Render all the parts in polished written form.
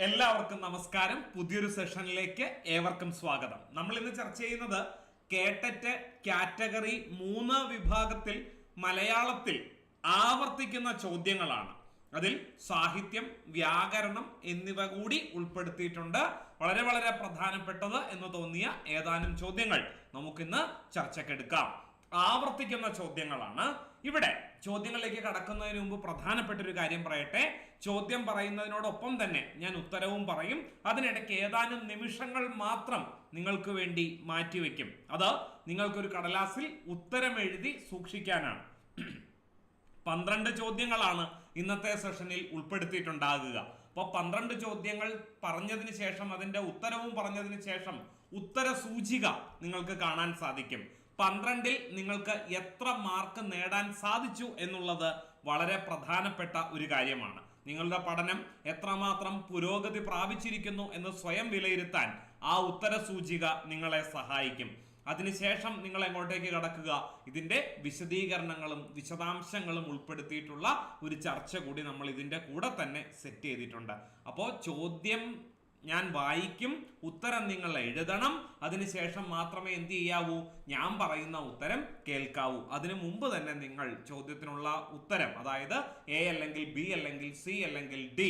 എല്ലാവർക്കും നമസ്കാരം. പുതിയൊരു സെഷനിലേക്ക് ഏവർക്കും സ്വാഗതം. നമ്മൾ ഇന്ന് ചർച്ച ചെയ്യുന്നത് കേട്ടറ്റ് കാറ്റഗറി 3 വിഭാഗത്തിൽ മലയാളത്തിൽ ആവർത്തിക്കുന്ന ചോദ്യങ്ങളാണ്. അതിൽ സാഹിത്യം, വ്യാകരണം എന്നിവ കൂടി ഉൾപ്പെടുത്തിയിട്ടുണ്ട്. വളരെ വളരെ പ്രധാനപ്പെട്ടത് എന്ന് തോന്നിയ ഏതാനും ചോദ്യങ്ങൾ നമുക്കിന്ന് ചർച്ചക്കെടുക്കാം. ആവർത്തിക്കുന്ന ചോദ്യങ്ങളാണ്. ഇവിടെ ചോദ്യങ്ങളിലേക്ക് കടക്കുന്നതിന് മുമ്പ് പ്രധാനപ്പെട്ട ഒരു കാര്യം പറയട്ടെ. ചോദ്യം പറയുന്നതിനോടൊപ്പം തന്നെ ഞാൻ ഉത്തരവും പറയും. അതിനിടയ്ക്ക് ഏതാനും നിമിഷങ്ങൾ മാത്രം നിങ്ങൾക്ക് വേണ്ടി മാറ്റിവെക്കും. അത് നിങ്ങൾക്കൊരു കടലാസിൽ ഉത്തരം എഴുതി സൂക്ഷിക്കാനാണ്. 12 ചോദ്യങ്ങളാണ് ഇന്നത്തെ സെഷനിൽ ഉൾപ്പെടുത്തിയിട്ടുണ്ടാകുക. അപ്പോൾ 12 ചോദ്യങ്ങൾ പറഞ്ഞതിന് ശേഷം അതിന്റെ ഉത്തരവും പറഞ്ഞതിന് ശേഷം ഉത്തര സൂചിക നിങ്ങൾക്ക് കാണാൻ സാധിക്കും. 12ൽ നിങ്ങൾക്ക് എത്ര മാർക്ക് നേടാൻ സാധിച്ചു എന്നുള്ളത് വളരെ പ്രധാനപ്പെട്ട ഒരു കാര്യമാണ്. നിങ്ങളുടെ പഠനം എത്രമാത്രം പുരോഗതി പ്രാപിച്ചിരിക്കുന്നു എന്ന് സ്വയം വിലയിരുത്താൻ ആ ഉത്തര സൂചിക നിങ്ങളെ സഹായിക്കും. അതിനുശേഷം നിങ്ങൾ എങ്ങോട്ടേക്ക് കടക്കുക? ഇതിന്റെ വിശദീകരണങ്ങളും വിശദാംശങ്ങളും ഉൾപ്പെടുത്തിയിട്ടുള്ള ഒരു ചർച്ച കൂടി നമ്മൾ ഇതിന്റെ കൂടെ തന്നെ സെറ്റ് ചെയ്തിട്ടുണ്ട്. അപ്പോൾ ചോദ്യം ഞാൻ വായിക്കും, ഉത്തരം നിങ്ങൾ എഴുതണം. അതിനുശേഷം മാത്രമേ എന്ത് ചെയ്യാവൂ? ഞാൻ പറയുന്ന ഉത്തരം കേൾക്കാവൂ. അതിനു മുമ്പ് തന്നെ നിങ്ങൾ ചോദ്യത്തിനുള്ള ഉത്തരം, അതായത് എ അല്ലെങ്കിൽ ബി അല്ലെങ്കിൽ സി അല്ലെങ്കിൽ ഡി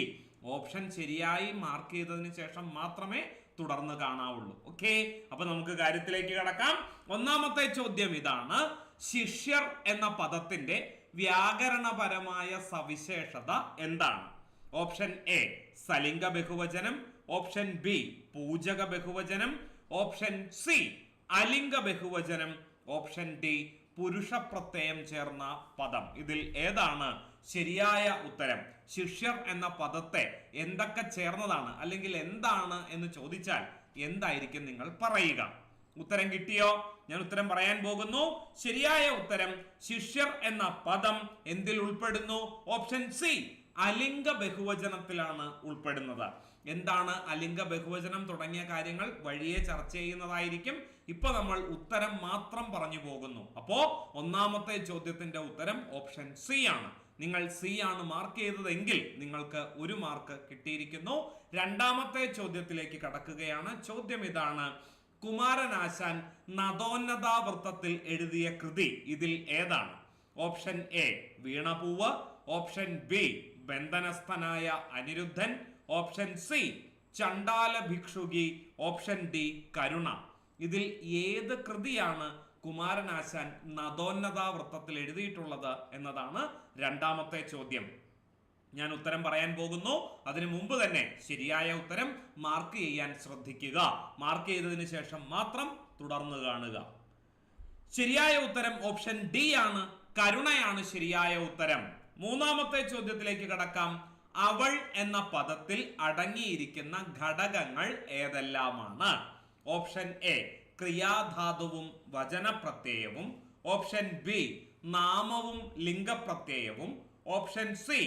ഓപ്ഷൻ ശരിയായി മാർക്ക് ചെയ്തതിന് ശേഷം മാത്രമേ തുടർന്ന് കാണാവുള്ളൂ. ഓക്കെ, അപ്പൊ നമുക്ക് കാര്യത്തിലേക്ക് കടക്കാം. ഒന്നാമത്തെ ചോദ്യം ഇതാണ്: ശിഷ്യർ എന്ന പദത്തിന്റെ വ്യാകരണപരമായ സവിശേഷത എന്താണ്? ഓപ്ഷൻ എ സലിംഗ ബഹുവചനം, ഓപ്ഷൻ ബി പൂജക ബഹുവചനം, ഓപ്ഷൻ സി അലിംഗ ബഹുവചനം, ഓപ്ഷൻ ഡി പുരുഷ പ്രത്യയം ചേർന്ന പദം. ഇതിൽ ഏതാണ് ശരിയായ ഉത്തരം? ശിഷ്യർ എന്ന പദത്തെ എന്തൊക്കെ ചേർന്നതാണ് അല്ലെങ്കിൽ എന്താണ് എന്ന് ചോദിച്ചാൽ എന്തായിരിക്കും നിങ്ങൾ പറയുക? ഉത്തരം കിട്ടിയോ? ഞാൻ ഉത്തരം പറയാൻ പോകുന്നു. ശരിയായ ഉത്തരം ശിഷ്യർ എന്ന പദം എന്തിൽ ഉൾപ്പെടുന്നു? ഓപ്ഷൻ സി അലിംഗ ബഹുവചനത്തിലാണ് ഉൾപ്പെടുന്നത്. എന്താണ് അലിംഗ ബഹുവചനം തുടങ്ങിയ കാര്യങ്ങൾ വഴിയെ ചർച്ച ചെയ്യുന്നതായിരിക്കും. ഇപ്പൊ നമ്മൾ ഉത്തരം മാത്രം പറഞ്ഞു പോകുന്നു. അപ്പോ ഒന്നാമത്തെ ചോദ്യത്തിന്റെ ഉത്തരം ഓപ്ഷൻ സി ആണ്. നിങ്ങൾ സി ആണ് മാർക്ക് ചെയ്തതെങ്കിൽ നിങ്ങൾക്ക് 1 മാർക്ക് കിട്ടിയിരിക്കുന്നു. രണ്ടാമത്തെ ചോദ്യത്തിലേക്ക് കടക്കുകയാണ്. ചോദ്യം ഇതാണ്: കുമാരനാശാൻ നദോന്നതാവൃത്തത്തിൽ എഴുതിയ കൃതി ഇതിൽ ഏതാണ്? Option A Veenapoovu, option B Bandhanasthanaya Aniruddhan, option C Chandala Bhikshuki, option D കരുണ. ഇതിൽ ഏത് കൃതിയാണ് കുമാരനാശാൻ നദോന്നതാവൃത്തത്തിൽ എഴുതിയിട്ടുള്ളത് എന്നതാണ് രണ്ടാമത്തെ ചോദ്യം. ഞാൻ ഉത്തരം പറയാൻ പോകുന്നു. അതിനു മുമ്പ് തന്നെ ശരിയായ ഉത്തരം മാർക്ക് ചെയ്യാൻ ശ്രദ്ധിക്കുക. മാർക്ക് ചെയ്തതിനു ശേഷം മാത്രം തുടർന്ന് കാണുക. ശരിയായ ഉത്തരം ഓപ്ഷൻ ഡി ആണ്. കരുണയാണ് ശരിയായ ഉത്തരം. മൂന്നാമത്തെ ചോദ്യത്തിലേക്ക് കടക്കാം. അവൾ എന്ന പദത്തിൽ അടങ്ങിയിരിക്കുന്ന ഘടകങ്ങൾ ഏതെല്ലാമാണ്? ഓപ്ഷൻ എ ക്രിയാധാതുവും വചനപ്രത്യയവും, ഓപ്ഷൻ ബി നാമവും ലിംഗപ്രത്യയവും, ഓപ്ഷൻ സി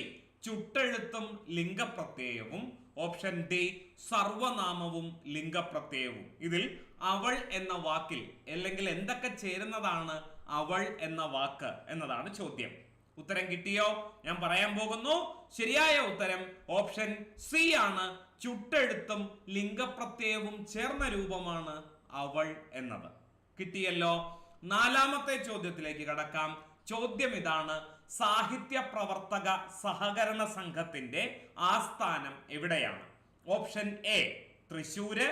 ചുട്ടെഴുത്തും ലിംഗപ്രത്യയവും, ഓപ്ഷൻ ഡി സർവനാമവും ലിംഗപ്രത്യയവും. ഇതിൽ അവൾ എന്ന വാക്കിൽ അല്ലെങ്കിൽ എന്തൊക്കെ ചേരുന്നതാണ് അവൾ എന്ന വാക്ക് എന്നതാണ് ചോദ്യം. ഉത്തരം കിട്ടിയോ? ഞാൻ പറയാൻ പോകുന്നു. ശരിയായ ഉത്തരം ഓപ്ഷൻ സി ആണ്. ചുട്ടെഴുത്തും ലിംഗപ്രത്യയവും ചേർന്ന രൂപമാണ് അവൾ എന്നത്. കിട്ടിയല്ലോ. നാലാമത്തെ ചോദ്യത്തിലേക്ക് കടക്കാം. ചോദ്യം ഇതാണ്: സാഹിത്യ പ്രവർത്തക സഹകരണ സംഘത്തിന്റെ ആസ്ഥാനം എവിടെയാണ്? Option A Thrissur,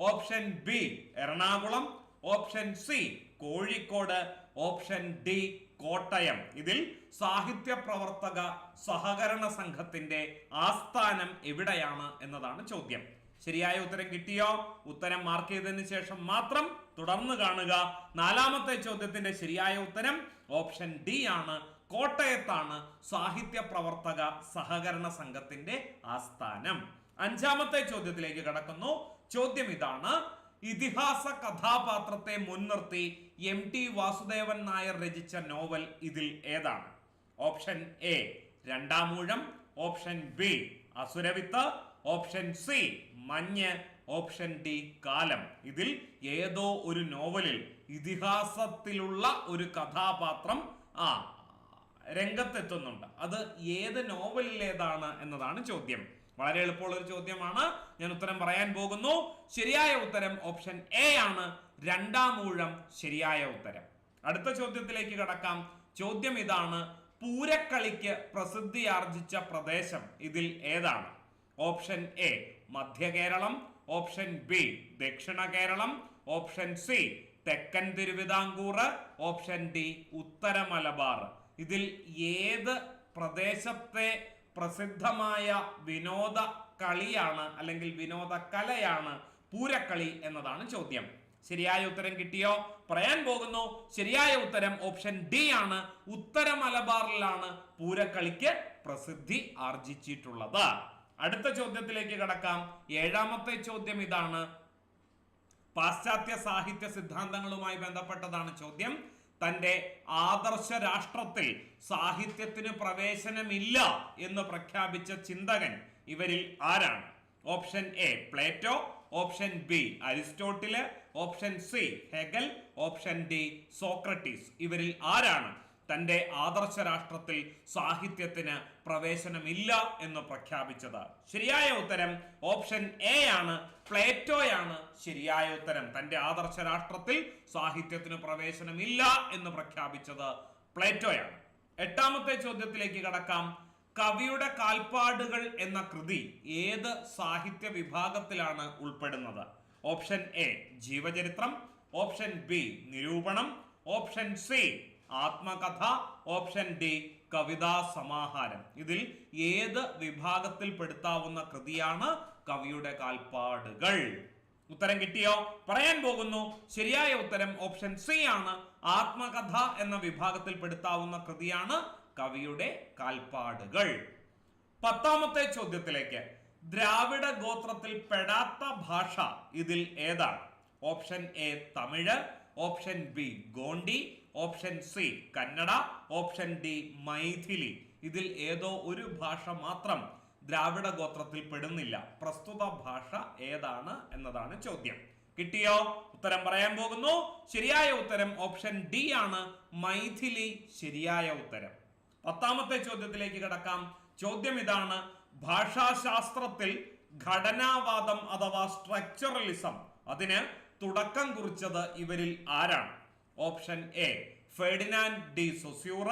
option B Ernakulam, option C Kozhikode, option D Kottayam. ഇതിൽ സാഹിത്യ പ്രവർത്തക സഹകരണ സംഘത്തിന്റെ ആസ്ഥാനം എവിടെയാണ് എന്നതാണ് ചോദ്യം. ശരിയായ ഉത്തരം കിട്ടിയോ? ഉത്തരം മാർക്ക് ചെയ്തതിനു ശേഷം മാത്രം തുടർന്ന് കാണുക. നാലാമത്തെ ചോദ്യത്തിന്റെ ശരിയായ ഉത്തരം ഓപ്ഷൻ ഡി ആണ്. കോട്ടയത്താണ് സാഹിത്യ പ്രവർത്തക സഹകരണ സംഘത്തിന്റെ ആസ്ഥാനം. അഞ്ചാമത്തെ ചോദ്യത്തിലേക്ക് കടക്കുന്നു. ചോദ്യം ഇതാണ്: ഇതിഹാസ കഥാപാത്രത്തെ മുൻനിർത്തി MT വാസുദേവൻ നായർ രചിച്ച നോവൽ ഇതിൽ ഏതാണ്? Option A Randamoozham, option B Asuravithu, option C മഞ്ഞ്, ഓപ്ഷൻ ഡി കാലം. ഇതിൽ ഏതോ ഒരു നോവലിൽ ഇതിഹാസത്തിലുള്ള ഒരു കഥാപാത്രം രംഗത്തെത്തുന്നുണ്ട്. അത് ഏത് നോവലിലേതാണ് എന്നതാണ് ചോദ്യം. വളരെ എളുപ്പമുള്ള ഒരു ചോദ്യമാണ്. ഞാൻ ഉത്തരം പറയാൻ പോകുന്നു. ശരിയായ ഉത്തരം ഓപ്ഷൻ എ ആണ്. രണ്ടാം ഊഴം ശരിയായ ഉത്തരം. അടുത്ത ചോദ്യത്തിലേക്ക് കടക്കാം. ചോദ്യം ഇതാണ്: പൂരക്കളിക്ക് പ്രസിദ്ധിയാർജിച്ച പ്രദേശം ഇതിൽ ഏതാണ്? ഓപ്ഷൻ എ മധ്യ കേരളം, ഓപ്ഷൻ ബി ദക്ഷിണ കേരളം, ഓപ്ഷൻ സി തെക്കൻ തിരുവിതാംകൂർ, ഓപ്ഷൻ ഡി ഉത്തര മലബാർ. ഇതിൽ ഏത് പ്രദേശത്തെ പ്രസിദ്ധമായ വിനോദ കളിയാണ് അല്ലെങ്കിൽ വിനോദ കലയാണ് പൂരക്കളി എന്നതാണ് ചോദ്യം. ശരിയായ ഉത്തരം കിട്ടിയോ? പറയാൻ പോകുന്നു. ശരിയായ ഉത്തരം ഓപ്ഷൻ ഡി ആണ്. ഉത്തര മലബാറിലാണ് പൂരക്കളിക്ക് പ്രസിദ്ധി ആർജിച്ചിട്ടുള്ളത്. അടുത്ത ചോദ്യത്തിലേക്ക് കടക്കാം. ഏഴാമത്തെ ചോദ്യം ഇതാണ്. പാശ്ചാത്യ സാഹിത്യ സിദ്ധാന്തങ്ങളുമായി ബന്ധപ്പെട്ടതാണ് ചോദ്യം. തന്റെ ആദർശ രാഷ്ട്രത്തിൽ സാഹിത്യത്തിന് പ്രവേശനമില്ല എന്ന് പ്രഖ്യാപിച്ച ചിന്തകൻ ഇവരിൽ ആരാണ്? Option A Plato, option B Aristotle, option C Hegel, option D Socrates. ഇവരിൽ ആരാണ് തന്റെ ആദർശ രാഷ്ട്രത്തിൽ സാഹിത്യത്തിന് പ്രവേശനമില്ല എന്ന് പ്രഖ്യാപിച്ചത്? ശരിയായ ഉത്തരം ഓപ്ഷൻ എ ആണ്. പ്ലേറ്റോയാണ് ശരിയായ ഉത്തരം. തന്റെ ആദർശ രാഷ്ട്രത്തിൽ സാഹിത്യത്തിന് പ്രവേശനമില്ല എന്ന് പ്രഖ്യാപിച്ചത് പ്ലേറ്റോയാണ്. എട്ടാമത്തെ ചോദ്യത്തിലേക്ക് കടക്കാം. കവിയുടെ കാൽപ്പാടുകൾ എന്ന കൃതി ഏത് സാഹിത്യ വിഭാഗത്തിലാണ് ഉൾപ്പെടുന്നത്? ഓപ്ഷൻ എ ജീവചരിത്രം, ഓപ്ഷൻ ബി നിരൂപണം, ഓപ്ഷൻ സി ആത്മകഥ, ഓപ്ഷൻ ഡി കവിതാ സമാഹാരം. ഇതിൽ ഏത് വിഭാഗത്തിൽ പെടുത്താവുന്ന കൃതിയാണ് കവിയുടെ കാൽപ്പാടുകൾ? ഉത്തരം കിട്ടിയോ? പറയാൻ പോകുന്നു. ശരിയായ ഉത്തരം ഓപ്ഷൻ സി ആണ്. ആത്മകഥ എന്ന വിഭാഗത്തിൽ പെടുത്താവുന്ന കൃതിയാണ് കവിയുടെ കാൽപ്പാടുകൾ. പത്താമത്തെ ചോദ്യത്തിലേക്ക്. ദ്രാവിഡ ഗോത്രത്തിൽ പെടാത്ത ഭാഷ ഇതിൽ ഏതാണ്? Option A Tamil, option B Gondi, option C Kannada, option D Maithili. ഇതിൽ ഏതോ ഒരു ഭാഷ മാത്രം ദ്രാവിഡ ഗോത്രത്തിൽ പെടുന്നില്ല. പ്രസ്തുത ഭാഷ ഏതാണ് എന്നതാണ് ചോദ്യം. കിട്ടിയോ? ഉത്തരം പറയാൻ പോകുന്നു. ശരിയായ ഉത്തരം ഓപ്ഷൻ ഡി ആണ്. മൈഥിലി ശരിയായ ഉത്തരം. പത്താമത്തെ ചോദ്യത്തിലേക്ക് കടക്കാം. ചോദ്യം ഇതാണ്. ഭാഷാശാസ്ത്രത്തിൽ ഘടനാവാദം അഥവാ സ്ട്രക്ചറലിസം അതിന് തുടക്കം കുറിച്ചത് ഇവരിൽ ആരാണ്? Option A Ferdinand de Saussure,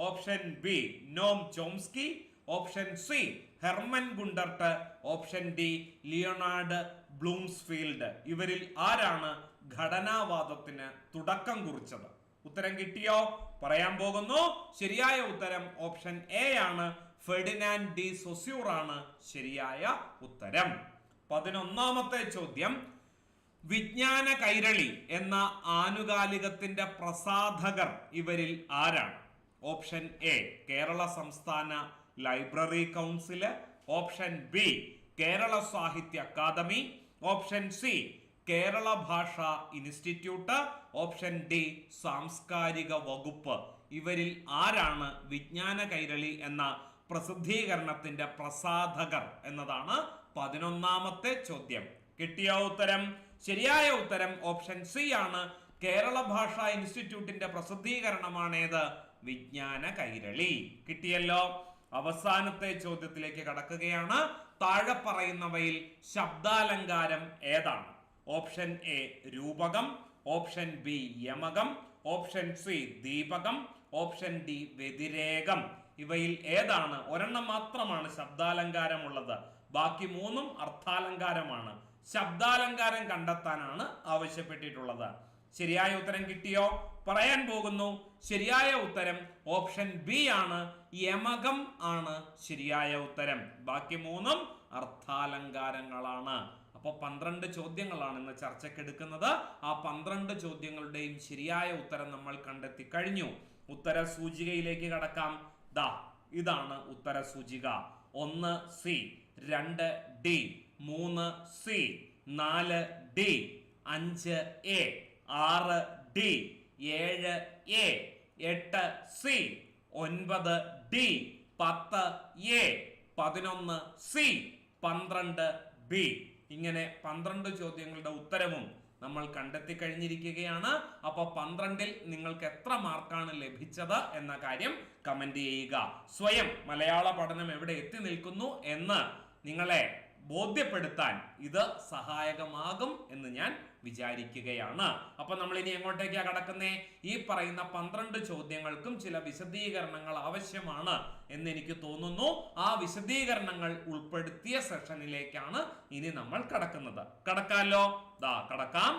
option B Noam Chomsky, option C Hermann Gundert, option D Leonard Bloomfield. ഇവരിൽ ആരാണ് ഘടനാവാദത്തിന് തുടക്കം കുറിച്ചത്? ഉത്തരം കിട്ടിയോ? പറയാൻ പോകുന്നു. ശരിയായ ഉത്തരം ഓപ്ഷൻ എ ആണ്. ഫെർഡിനാൻഡ് ഡി സൊസ്യൂർ ആണ് ശരിയായ ഉത്തരം. 11ാമത്തെ ചോദ്യം. വിജ്ഞാന കൈരളി എന്ന ആനുകാലികത്തിന്റെ പ്രസാധകർ ഇവരിൽ ആരാണ്? ഓപ്ഷൻ എ കേരള സംസ്ഥാന library council, option B Kerala സാഹിത്യ അക്കാദമി, ഓപ്ഷൻ സി കേരള ഭാഷാ ഇൻസ്റ്റിറ്റ്യൂട്ട്, ഓപ്ഷൻ ഡി സാംസ്കാരിക വകുപ്പ്. ഇവരിൽ ആരാണ് വിജ്ഞാന കൈരളി എന്ന പ്രസിദ്ധീകരണത്തിന്റെ പ്രസാധകർ എന്നതാണ് 11ാമത്തെ ചോദ്യം. കിട്ടിയ ഉത്തരം? ശരിയായ ഉത്തരം ഓപ്ഷൻ സി ആണ്. കേരള ഭാഷാ ഇൻസ്റ്റിറ്റ്യൂട്ടിന്റെ പ്രസിദ്ധീകരണമാണേത്? വിജ്ഞാന കൈരളി. കിട്ടിയല്ലോ. അവസാനത്തെ ചോദ്യത്തിലേക്ക് കടക്കുകയാണ്. താഴെ പറയുന്നവയിൽ ശബ്ദാലങ്കാരം ഏതാണ്? ഓപ്ഷൻ എ രൂപകം, ഓപ്ഷൻ ബി യമകം, ഓപ്ഷൻ സി ദീപകം, ഓപ്ഷൻ ഡി വ്യതിരേകം. ഇവയിൽ ഏതാണ്? ഒരെണ്ണം മാത്രമാണ് ശബ്ദാലങ്കാരം ഉള്ളത്. ബാക്കി മൂന്നും അർത്ഥാലങ്കാരമാണ്. ശബ്ദാലങ്കാരം കണ്ടെത്താനാണ് ആവശ്യപ്പെട്ടിട്ടുള്ളത്. ശരിയായ ഉത്തരം കിട്ടിയോ? പറയാൻ പോകുന്നു. ശരിയായ ഉത്തരം ഓപ്ഷൻ ബി ആണ്. യമകം ആണ് ശരിയായ ഉത്തരം. ബാക്കി മൂന്നും അർത്ഥാലങ്കാരങ്ങളാണ്. അപ്പോൾ 12 ചോദ്യങ്ങളാണ് ഇന്ന് ചർച്ചയ്ക്കെടുക്കുന്നത്. ആ 12 ചോദ്യങ്ങളുടെയും ശരിയായ ഉത്തരം നമ്മൾ കണ്ടെത്തി കഴിഞ്ഞു. ഉത്തര സൂചികയിലേക്ക് കടക്കാം. ദാ ഇതാണ് ഉത്തര സൂചിക. 1 C, 2 D, 3 C, 4 D, 5 A, 6 D, 7 A, 8 C, 9 D, 10 A, 11 C, 12 B. ഇങ്ങനെ 12 ചോദ്യങ്ങളുടെ ഉത്തരവും നമ്മൾ കണ്ടെത്തി കഴിഞ്ഞിരിക്കുകയാണ്. അപ്പോൾ 12ൽ നിങ്ങൾക്ക് എത്ര മാർക്കാണ് ലഭിച്ചത് എന്ന കാര്യം കമന്റ് ചെയ്യുക. സ്വയം മലയാള പഠനം എവിടെ എത്തി നിൽക്കുന്നു എന്ന് നിങ്ങളെ ബോധ്യപ്പെടുത്താൻ ഇത് സഹായകമാകും എന്ന് ഞാൻ വിചാരിക്കുകയാണ്. അപ്പൊ നമ്മൾ ഇനി എങ്ങോട്ടേക്കാ കടക്കുന്നേ? ഈ പറയുന്ന 12 ചോദ്യങ്ങൾക്കും ചില വിശദീകരണങ്ങൾ ആവശ്യമാണ് എന്ന് എനിക്ക് തോന്നുന്നു. ആ വിശദീകരണങ്ങൾ ഉൾപ്പെടുത്തിയ സെഷനിലേക്കാണ് ഇനി നമ്മൾ കടക്കുന്നത്. കടക്കാലോ? കടക്കാം.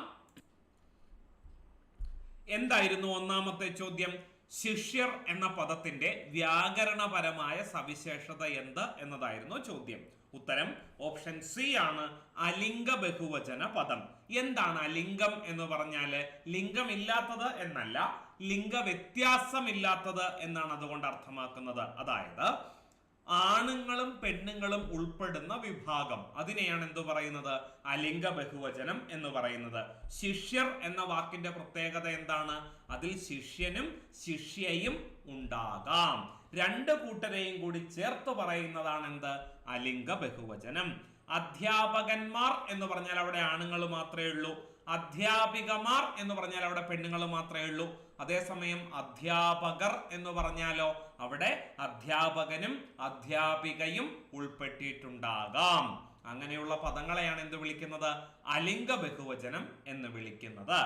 എന്തായിരുന്നു ഒന്നാമത്തെ ചോദ്യം? ശിഷ്യർ എന്ന പദത്തിന്റെ വ്യാകരണപരമായ സവിശേഷത എന്ത് എന്നതായിരുന്നു ചോദ്യം. ഉത്തരം ഓപ്ഷൻ സി ആണ്, അലിംഗ ബഹുവചന പദം. എന്താണ് അലിംഗം എന്ന് പറഞ്ഞാല്? ലിംഗമില്ലാത്തത് എന്നല്ല, ലിംഗ വ്യത്യാസമില്ലാത്തത് എന്നാണ് അതുകൊണ്ട് അർത്ഥമാക്കുന്നത്. അതായത് ആണുങ്ങളും പെണ്ണുങ്ങളും ഉൾപ്പെടുന്ന വിഭാഗം, അതിനെയാണ് എന്തു പറയുന്നത്? അലിംഗ ബഹുവചനം എന്ന് പറയുന്നത്. ശിഷ്യർ എന്ന വാക്കിന്റെ പ്രത്യേകത എന്താണ്? അതിൽ ശിഷ്യനും ശിഷ്യയും ഉണ്ടാകാം. 2 കൂട്ടരെയും കൂടി ചേർത്ത് പറയുന്നതാണ് എന്ത്? അലിംഗ ബഹുവചനം. അധ്യാപകന്മാർ എന്ന് പറഞ്ഞാൽ അവിടെ ആണുങ്ങൾ മാത്രമേ ഉള്ളൂ. അധ്യാപികമാർ എന്ന് പറഞ്ഞാൽ അവിടെ പെണ്ണുങ്ങൾ മാത്രമേ ഉള്ളൂ. അതേസമയം അധ്യാപകർ എന്ന് പറഞ്ഞാലോ അവിടെ അധ്യാപകനും അധ്യാപികയും ഉൾപ്പെട്ടിട്ടുണ്ടാകാം. അങ്ങനെയുള്ള പദങ്ങളെയാണ് എന്ത് വിളിക്കുന്നത്? അലിംഗ ബഹുവചനം എന്ന് വിളിക്കുന്നത്.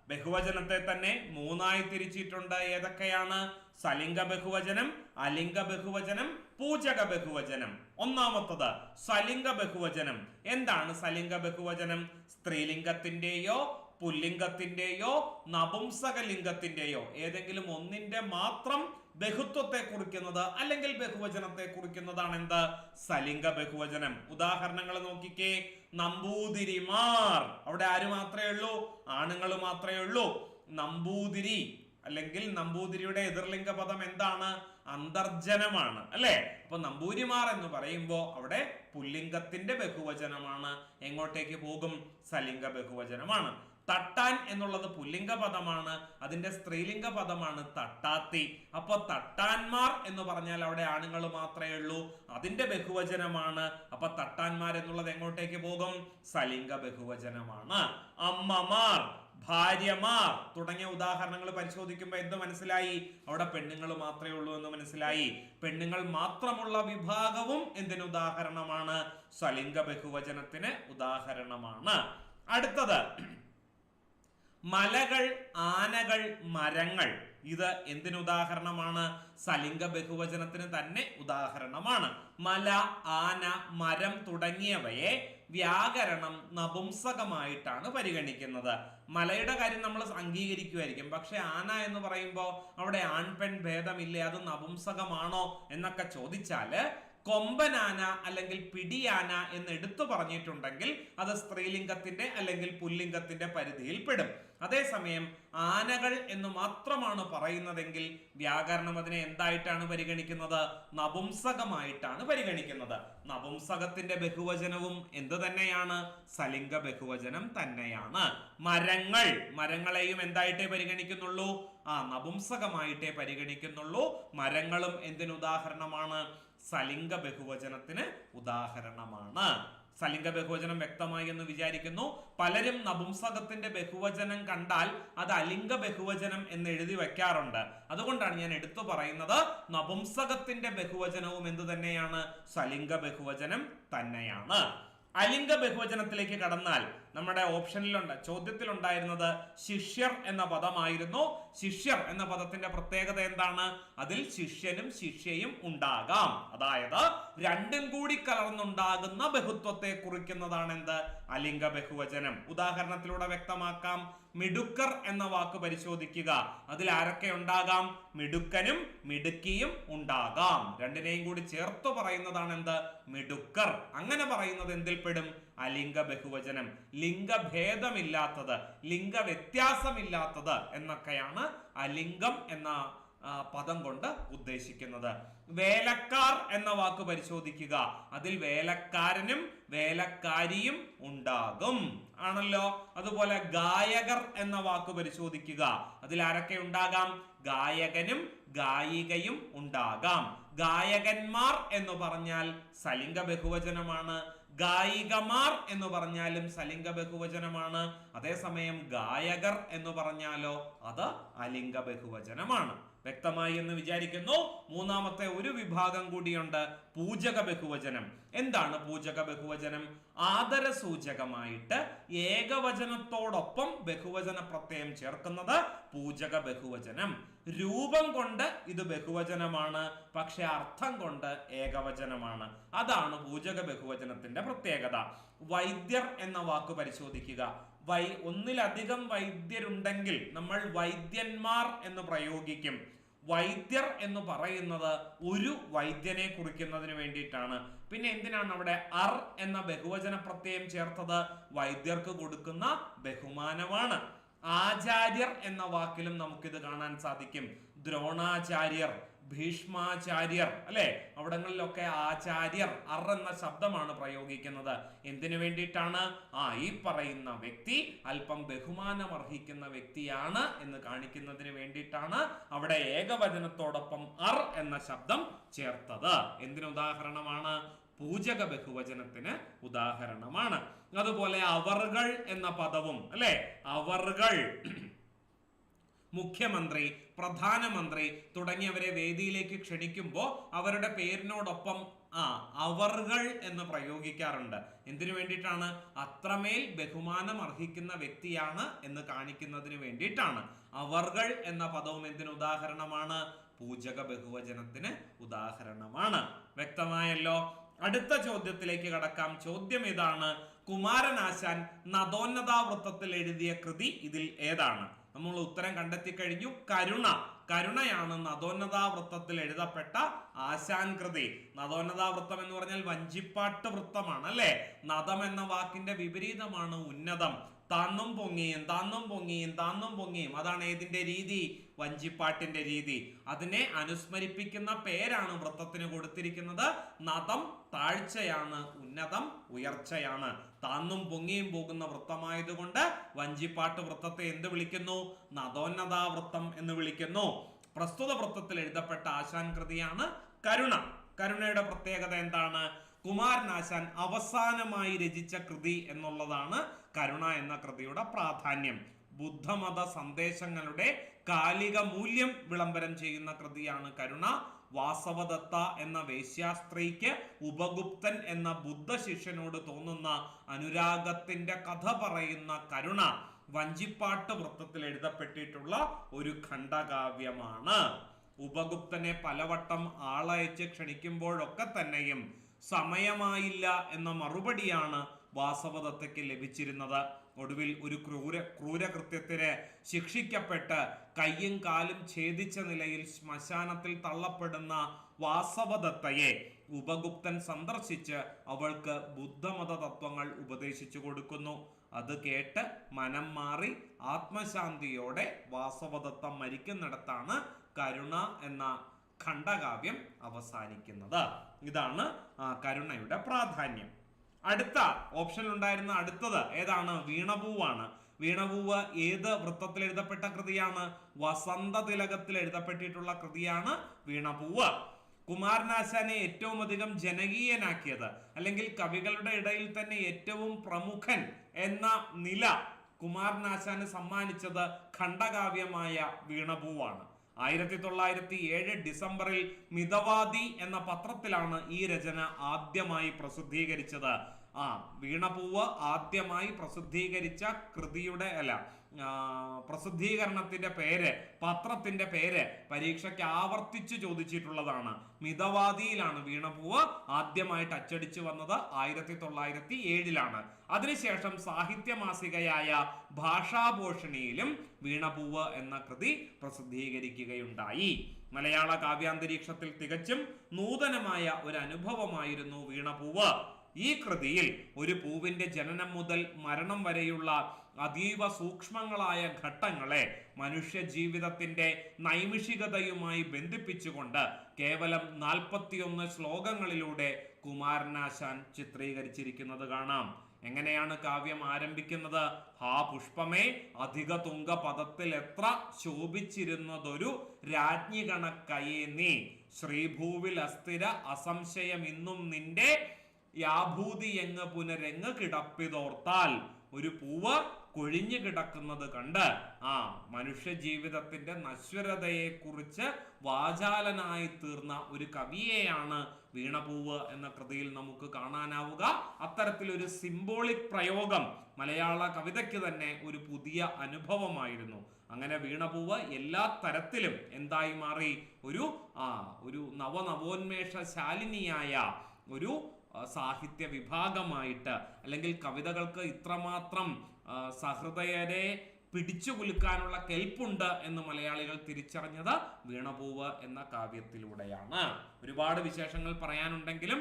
ബഹുവചനത്തെ തന്നെ 3ആയി തിരിച്ചിട്ടുണ്ട്. ഏതൊക്കെയാണ്? സലിംഗ ബഹുവചനം, അലിംഗ ബഹുവചനം, പൂജക ബഹുവചനം. ഒന്നാമത്തത് സലിംഗ ബഹുവചനം. എന്താണ് സലിംഗ ബഹുവചനം? സ്ത്രീലിംഗത്തിന്റെയോ പുല്ലിംഗത്തിന്റെയോ നപുംസക ലിംഗത്തിന്റെയോ ഏതെങ്കിലും ഒന്നിന്റെ മാത്രം ബഹുത്വത്തെ കുറിക്കുന്നത് അല്ലെങ്കിൽ ബഹുവചനത്തെ കുറിക്കുന്നതാണ് എന്ത്? സലിംഗ ബഹുവചനം. ഉദാഹരണങ്ങൾ നോക്കിക്കേ. നമ്പൂതിരിമാർ, അവിടെ ആര് മാത്രമേ ഉള്ളൂ? ആണുങ്ങൾ മാത്രമേ ഉള്ളൂ. നമ്പൂതിരി അല്ലെങ്കിൽ നമ്പൂതിരിയുടെ എതിർലിംഗ പദം എന്താണ്? അന്തർജനമാണ്, അല്ലെ? അപ്പൊ നമ്പൂതിരിമാർ എന്ന് പറയുമ്പോ അവിടെ പുല്ലിംഗത്തിന്റെ ബഹുവചനമാണ്. എങ്ങോട്ടേക്ക് പോകും? സലിംഗ ബഹുവചനമാണ്. തട്ടാൻ എന്നുള്ളത് പുല്ലിംഗ പദമാണ്, അതിന്റെ സ്ത്രീലിംഗ പദമാണ് തട്ടാത്തി. അപ്പൊ തട്ടാൻമാർ എന്ന് പറഞ്ഞാൽ അവിടെ ആണുങ്ങൾ മാത്രമേ ഉള്ളൂ, അതിന്റെ ബഹുവചനമാണ്. അപ്പൊ തട്ടാൻമാർ എന്നുള്ളത് എങ്ങോട്ടേക്ക് പോകും? സലിംഗ ബഹുവചനമാണ്. അമ്മമാർ, ഭാര്യമാർ തുടങ്ങിയ ഉദാഹരണങ്ങൾ പരിശോധിക്കുമ്പോൾ എന്ത് മനസ്സിലായി? അവിടെ പെണ്ണുങ്ങൾ മാത്രമേ ഉള്ളൂ എന്ന് മനസ്സിലായി. പെണ്ണുങ്ങൾ മാത്രമുള്ള വിഭാഗവും എന്തിന് ഉദാഹരണമാണ്? സലിംഗ ബഹുവചനത്തിന് ഉദാഹരണമാണ്. അടുത്തത് മലകൾ, ആനകൾ, മരങ്ങൾ. ഇത് എന്തിന് ഉദാഹരണമാണ്? സലിംഗ ബഹുവചനത്തിന് തന്നെ ഉദാഹരണമാണ്. മല, ആന, മരം തുടങ്ങിയവയെ വ്യാകരണം നപുംസകമായിട്ടാണ് പരിഗണിക്കുന്നത്. മലയുടെ കാര്യം നമ്മൾ അംഗീകരിക്കുമായിരിക്കും, പക്ഷെ ആന എന്ന് പറയുമ്പോൾ അവിടെ ആൺപെൺ ഭേദമില്ലേ, അത് നപുംസകമാണോ എന്നൊക്കെ ചോദിച്ചാല് കൊമ്പനാന അല്ലെങ്കിൽ പിടിയാന എന്ന് എടുത്തു പറഞ്ഞിട്ടുണ്ടെങ്കിൽ അത് സ്ത്രീലിംഗത്തിന്റെ അല്ലെങ്കിൽ പുല്ലിംഗത്തിന്റെ പരിധിയിൽ പെടും. അതേസമയം ആനകൾ എന്ന് മാത്രമാണ് പറയുന്നതെങ്കിൽ വ്യാകരണം അതിനെ എന്തായിട്ടാണ് പരിഗണിക്കുന്നത്? നപുംസകമായിട്ടാണ് പരിഗണിക്കുന്നത്. നപുംസകത്തിന്റെ ബഹുവചനവും എന്ത് തന്നെയാണ്? സലിംഗ ബഹുവചനം തന്നെയാണ്. മരങ്ങൾ, മരങ്ങളെയും എന്തായിട്ടേ പരിഗണിക്കുന്നുള്ളൂ? നപുംസകമായിട്ടേ പരിഗണിക്കുന്നുള്ളൂ. മരങ്ങളും എന്തിന് ഉദാഹരണമാണ്? സലിംഗ ബഹുവചനത്തിന് ഉദാഹരണമാണ്. സലിംഗ ബഹുവചനം വ്യക്തമായി എന്ന് വിചാരിക്കുന്നു. പലരും നപുംസകത്തിന്റെ ബഹുവചനം കണ്ടാൽ അത് അലിംഗ ബഹുവചനം എന്ന് എഴുതി വെക്കാറുണ്ട്. അതുകൊണ്ടാണ് ഞാൻ എടുത്തു പറയുന്നത് നപുംസകത്തിന്റെ ബഹുവചനവും എന്ത് തന്നെയാണ്? സലിംഗ ബഹുവചനം തന്നെയാണ്. അലിംഗ ബഹുവചനത്തിലേക്ക് കടന്നാൽ നമ്മുടെ ഓപ്ഷനിലുണ്ട്, ചോദ്യത്തിലുണ്ടായിരുന്നത് ശിഷ്യർ എന്ന പദമായിരുന്നു. ശിഷ്യർ എന്ന പദത്തിന്റെ പ്രത്യേകത എന്താണ്? അതിൽ ശിഷ്യനും ശിഷ്യയും ഉണ്ടാകാം. അതായത് രണ്ടും കൂടി കലർന്നുണ്ടാകുന്ന ബഹുത്വത്തെ കുറിക്കുന്നതാണ് എന്ത്? അലിംഗ ബഹുവചനം. ഉദാഹരണത്തിലൂടെ വ്യക്തമാക്കാം. മിടുക്കർ എന്ന വാക്ക് പരിശോധിക്കുക. അതിൽ ആരൊക്കെ ഉണ്ടാകാം? മിടുക്കനും മിടുക്കിയും ഉണ്ടാകാം. രണ്ടിനെയും കൂടി ചേർത്ത് പറയുന്നതാണ് എന്ത്? മിടുക്കർ. അങ്ങനെ പറയുന്നത് എന്തിൽ പെടും? അലിംഗ ബഹുവചനം. ലിംഗഭേദമില്ലാത്തത്, ലിംഗ വ്യത്യാസമില്ലാത്തത് എന്നൊക്കെയാണ് അലിംഗം എന്ന പദം കൊണ്ട് ഉദ്ദേശിക്കുന്നത്. വേലക്കാർ എന്ന വാക്ക് പരിശോധിക്കുക. അതിൽ വേലക്കാരനും വേലക്കാരിയും ഉണ്ടാകും, ആണല്ലോ. അതുപോലെ ഗായകർ എന്ന വാക്ക് പരിശോധിക്കുക. അതിൽ ആരൊക്കെ ഉണ്ടാകാം? ഗായകനും ഗായികയും ഉണ്ടാകാം. ഗായകന്മാർ എന്ന് പറഞ്ഞാൽ സലിംഗ ബഹുവചനമാണ്. ഗായികമാർ എന്ന് പറഞ്ഞാലും സലിംഗ ബഹുവചനമാണ്. അതേസമയം ഗായകർ എന്ന് പറഞ്ഞാലോ അത് അലിംഗ ബഹുവചനമാണ്. വ്യക്തമായി എന്ന് വിചാരിക്കുന്നു. മൂന്നാമത്തെ ഒരു വിഭാഗം കൂടിയുണ്ട്, പൂജക ബഹുവചനം. എന്താണ് പൂജക ബഹുവചനം? ആദര സൂചകമായിട്ട് ഏകവചനത്തോടൊപ്പം ബഹുവചന പ്രത്യയം ചേർക്കുന്നത് പൂജക ബഹുവചനം. രൂപം കൊണ്ട് ഇത് ബഹുവചനമാണ്, പക്ഷെ അർത്ഥം കൊണ്ട് ഏകവചനമാണ്. അതാണ് പൂജക ബഹുവചനത്തിന്റെ പ്രത്യേകത. വൈദ്യർ എന്ന വാക്ക് പരിശോധിക്കുക. ഒന്നിലധികം വൈദ്യരുണ്ടെങ്കിൽ നമ്മൾ വൈദ്യന്മാർ എന്ന് പ്രയോഗിക്കും. വൈദ്യർ എന്ന് പറയുന്നത് ഒരു വൈദ്യനെ കുറിക്കുന്നതിന് വേണ്ടിയിട്ടാണ്. പിന്നെ എന്തിനാണ് അവിടെ അർ എന്ന ബഹുവചന പ്രത്യയം ചേർത്തത്? വൈദ്യർക്ക് കൊടുക്കുന്ന ബഹുമാനമാണ്. ആചാര്യർ എന്ന വാക്കിലും നമുക്കിത് കാണാൻ സാധിക്കും. ദ്രോണാചാര്യർ, ഭീഷ്മാചാര്യർ, അല്ലെ? അവിടങ്ങളിലൊക്കെ ആചാര്യർ അർ എന്ന ശബ്ദമാണ് പ്രയോഗിക്കുന്നത്. എന്തിനു വേണ്ടിയിട്ടാണ്? ഈ പറയുന്ന വ്യക്തി അല്പം ബഹുമാനം അർഹിക്കുന്ന വ്യക്തിയാണ് എന്ന് കാണിക്കുന്നതിന് വേണ്ടിയിട്ടാണ് അവിടെ ഏകവചനത്തോടൊപ്പം അർ എന്ന ശബ്ദം ചേർത്തത്. എന്തിനുദാഹരണമാണ്? പൂജക ബഹുവചനത്തിന് ഉദാഹരണമാണ്. അതുപോലെ അവർകൾ എന്ന പദവും, അല്ലെ? അവർകൾ മുഖ്യമന്ത്രി, പ്രധാനമന്ത്രി തുടങ്ങിയവരെ വേദിയിലേക്ക് ക്ഷണിക്കുമ്പോൾ അവരുടെ പേരിനോടൊപ്പം അവർകൾ എന്ന് പ്രയോഗിക്കാറുണ്ട്. എന്തിനു വേണ്ടിയിട്ടാണ്? അത്രമേൽ ബഹുമാനം അർഹിക്കുന്ന വ്യക്തിയാണ് എന്ന് കാണിക്കുന്നതിന് വേണ്ടിയിട്ടാണ്. അവർകൾ എന്ന പദവും എന്തിന് ഉദാഹരണമാണ്? പൂജക ബഹുവചനത്തിന് ഉദാഹരണമാണ്. വ്യക്തമായല്ലോ. അടുത്ത ചോദ്യത്തിലേക്ക് കടക്കാം. ചോദ്യം ഇതാണ്: കുമാരനാശാൻ നദോന്നതാവൃത്തത്തിൽ എഴുതിയ കൃതി ഇതിൽ ഏതാണ്? നമ്മൾ ഉത്തരം കണ്ടെത്തി കഴിഞ്ഞു. കരുണയാണ് നദോന്നതാവൃത്തത്തിൽ എഴുതപ്പെട്ട ആശാൻ കൃതി. നദോന്നതാവൃത്തം എന്ന് പറഞ്ഞാൽ വഞ്ചിപ്പാട്ട് വൃത്തമാണ്, അല്ലെ? നദം എന്ന വാക്കിന്റെ വിപരീതമാണ് ഉന്നതം. താന്നും പൊങ്ങിയും താന്നും പൊങ്ങിയും താന്നും പൊങ്ങിയും, അതാണ് ഏതിന്റെ രീതി? വഞ്ചിപ്പാട്ടിന്റെ രീതി. അതിനെ അനുസ്മരിപ്പിക്കുന്ന പേരാണ് വൃത്തത്തിന് കൊടുത്തിരിക്കുന്നത്. നദം താഴ്ചയാണ്, ഉന്നതം ഉയർച്ചയാണ്. താന്നും പൊങ്ങിയും പോകുന്ന വൃത്തമായതുകൊണ്ട് വഞ്ചിപ്പാട്ട് വൃത്തത്തെ എന്ത് വിളിക്കുന്നു? നദോന്നതാവൃത്തം എന്ന് വിളിക്കുന്നു. പ്രസ്തുത വൃത്തത്തിൽ എഴുതപ്പെട്ട ആശാൻ കൃതിയാണ് കരുണ. കരുണയുടെ പ്രത്യേകത എന്താണ്? കുമാരനാശാൻ അവസാനമായി രചിച്ച കൃതി എന്നുള്ളതാണ് കരുണ എന്ന കൃതിയുടെ പ്രാധാന്യം. ബുദ്ധമത സന്ദേശങ്ങളുടെ കാലിക മൂല്യം വിളംബരം ചെയ്യുന്ന കൃതിയാണ് കരുണ. വാസവദത്ത എന്ന വേശ്യാസ്ത്രീക്ക് ഉപഗുപ്തൻ എന്ന ബുദ്ധ ശിഷ്യനോട് തോന്നുന്ന അനുരാഗത്തിന്റെ കഥ പറയുന്ന കരുണ വഞ്ചിപ്പാട്ട് വൃത്തത്തിൽ എഴുതപ്പെട്ടിട്ടുള്ള ഒരു ഖണ്ഡകാവ്യമാണ്. ഉപഗുപ്തനെ പലവട്ടം ആളയച്ച് ക്ഷണിക്കുമ്പോഴൊക്കെ തന്നെയും സമയമായില്ല എന്ന മറുപടിയാണ് വാസവദത്തയ്ക്ക് ലഭിച്ചിരുന്നത്. ഒടുവിൽ ഒരു ക്രൂരകൃത്യത്തിന് ശിക്ഷിക്കപ്പെട്ട് കയ്യും കാലും ഛേദിച്ച നിലയിൽ ശ്മശാനത്തിൽ തള്ളപ്പെടുന്ന വാസവദത്തയെ ഉപഗുപ്തൻ സന്ദർശിച്ച് അവൾക്ക് ബുദ്ധമത തത്വങ്ങൾ ഉപദേശിച്ചു കൊടുക്കുന്നു. അത് കേട്ട് മനം മാറി ആത്മശാന്തിയോടെ വാസവദത്ത മരിക്കുന്നിടത്താണ് കരുണ എന്ന ഖണ്ഡകാവ്യം അവസാനിക്കുന്നത്. ഇതാണ് കരുണയുടെ പ്രാധാന്യം. അടുത്ത ഓപ്ഷനിൽ ഉണ്ടായിരുന്ന അടുത്തത് ഏതാണ്? വീണപൂവാണ്. വീണപൂവ് ഏത് വൃത്തത്തിൽ എഴുതപ്പെട്ട കൃതിയാണ്? വസന്ത തിലകത്തിൽ എഴുതപ്പെട്ടിട്ടുള്ള കൃതിയാണ് വീണപൂവ്. കുമാരനാശാനെ ഏറ്റവും അധികം ജനകീയനാക്കിയത്, അല്ലെങ്കിൽ കവികളുടെ ഇടയിൽ തന്നെ ഏറ്റവും പ്രമുഖൻ എന്ന നില കുമാരനാശാന് സമ്മാനിച്ചത് ഖണ്ഡകാവ്യമായ വീണപൂവാണ്. 1907 ഡിസംബറിൽ മിതവാദി എന്ന പത്രത്തിലാണ് ഈ രചന ആദ്യമായി പ്രസിദ്ധീകരിച്ചത്. വീണപൂവ് ആദ്യമായി പ്രസിദ്ധീകരിച്ച കൃതിയുടെ പ്രസിദ്ധീകരണത്തിന്റെ പേര്, പത്രത്തിന്റെ പേര് പരീക്ഷയ്ക്ക് ആവർത്തിച്ചു ചോദിച്ചിട്ടുള്ളതാണ്. മിതവാദിയിലാണ് വീണപൂവ് ആദ്യമായിട്ട് അച്ചടിച്ചു വന്നത്. 1907 അതിനുശേഷം സാഹിത്യ മാസികയായ ഭാഷാഭൂഷണിയിലും വീണപൂവ് എന്ന കൃതി പ്രസിദ്ധീകരിക്കുകയുണ്ടായി. മലയാള കാവ്യാന്തരീക്ഷത്തിൽ തികച്ചും നൂതനമായ ഒരു അനുഭവമായിരുന്നു വീണപൂവ്. ഈ കൃതിയിൽ ഒരു പൂവിന്റെ ജനനം മുതൽ മരണം വരെയുള്ള അതീവ സൂക്ഷ്മങ്ങളായ ഘട്ടങ്ങളെ മനുഷ്യ ജീവിതത്തിന്റെ നൈമിഷികതയുമായി ബന്ധിപ്പിച്ചുകൊണ്ട് കേവലം 41 ശ്ലോകങ്ങളിലൂടെ കുമാരനാശാൻ ചിത്രീകരിച്ചിരിക്കുന്നത് കാണാം. എങ്ങനെയാണ് കാവ്യം ആരംഭിക്കുന്നത്? ഹാ പുഷ്പമേ, അധിക തുങ്ക പദത്തിൽ എത്ര ശോഭിച്ചിരുന്നതൊരു രാജ്ഞി കണക്കയേ നീ, ശ്രീഭൂവിൽ അസ്ഥിര അസംശയം ഇന്നും നിന്റെ യാഭൂതി എങ്ങ് പുനരെങ്ങ് കിടപ്പിതോർത്താൽ. ഒരു പൂവ് കൊഴിഞ്ഞു കിടക്കുന്നത് കണ്ട് മനുഷ്യ ജീവിതത്തിന്റെ നശ്വരതയെ കുറിച്ച് വാചാലനായി തീർന്ന ഒരു കവിയെയാണ് വീണപൂവ് എന്ന കൃതിയിൽ നമുക്ക് കാണാനാവുക. അത്തരത്തിലൊരു സിംബോളിക് പ്രയോഗം മലയാള കവിതയ്ക്ക് തന്നെ ഒരു പുതിയ അനുഭവമായിരുന്നു. അങ്ങനെ വീണപൂവ് എല്ലാ തരത്തിലും എന്തായി മാറി? ഒരു നവനവോന്മേഷശാലിനിയായ ഒരു സാഹിത്യ വിഭാഗമായിട്ട്, അല്ലെങ്കിൽ കവിതകൾക്ക് ഇത്രമാത്രം സഹൃദയരെ പിടിച്ചു കുലുക്കാനുള്ള കെൽപ്പുണ്ട് എന്ന് മലയാളികൾ തിരിച്ചറിഞ്ഞത് വീണപൂവ് എന്ന കാവ്യത്തിലൂടെയാണ്. ഒരുപാട് വിശേഷങ്ങൾ പറയാനുണ്ടെങ്കിലും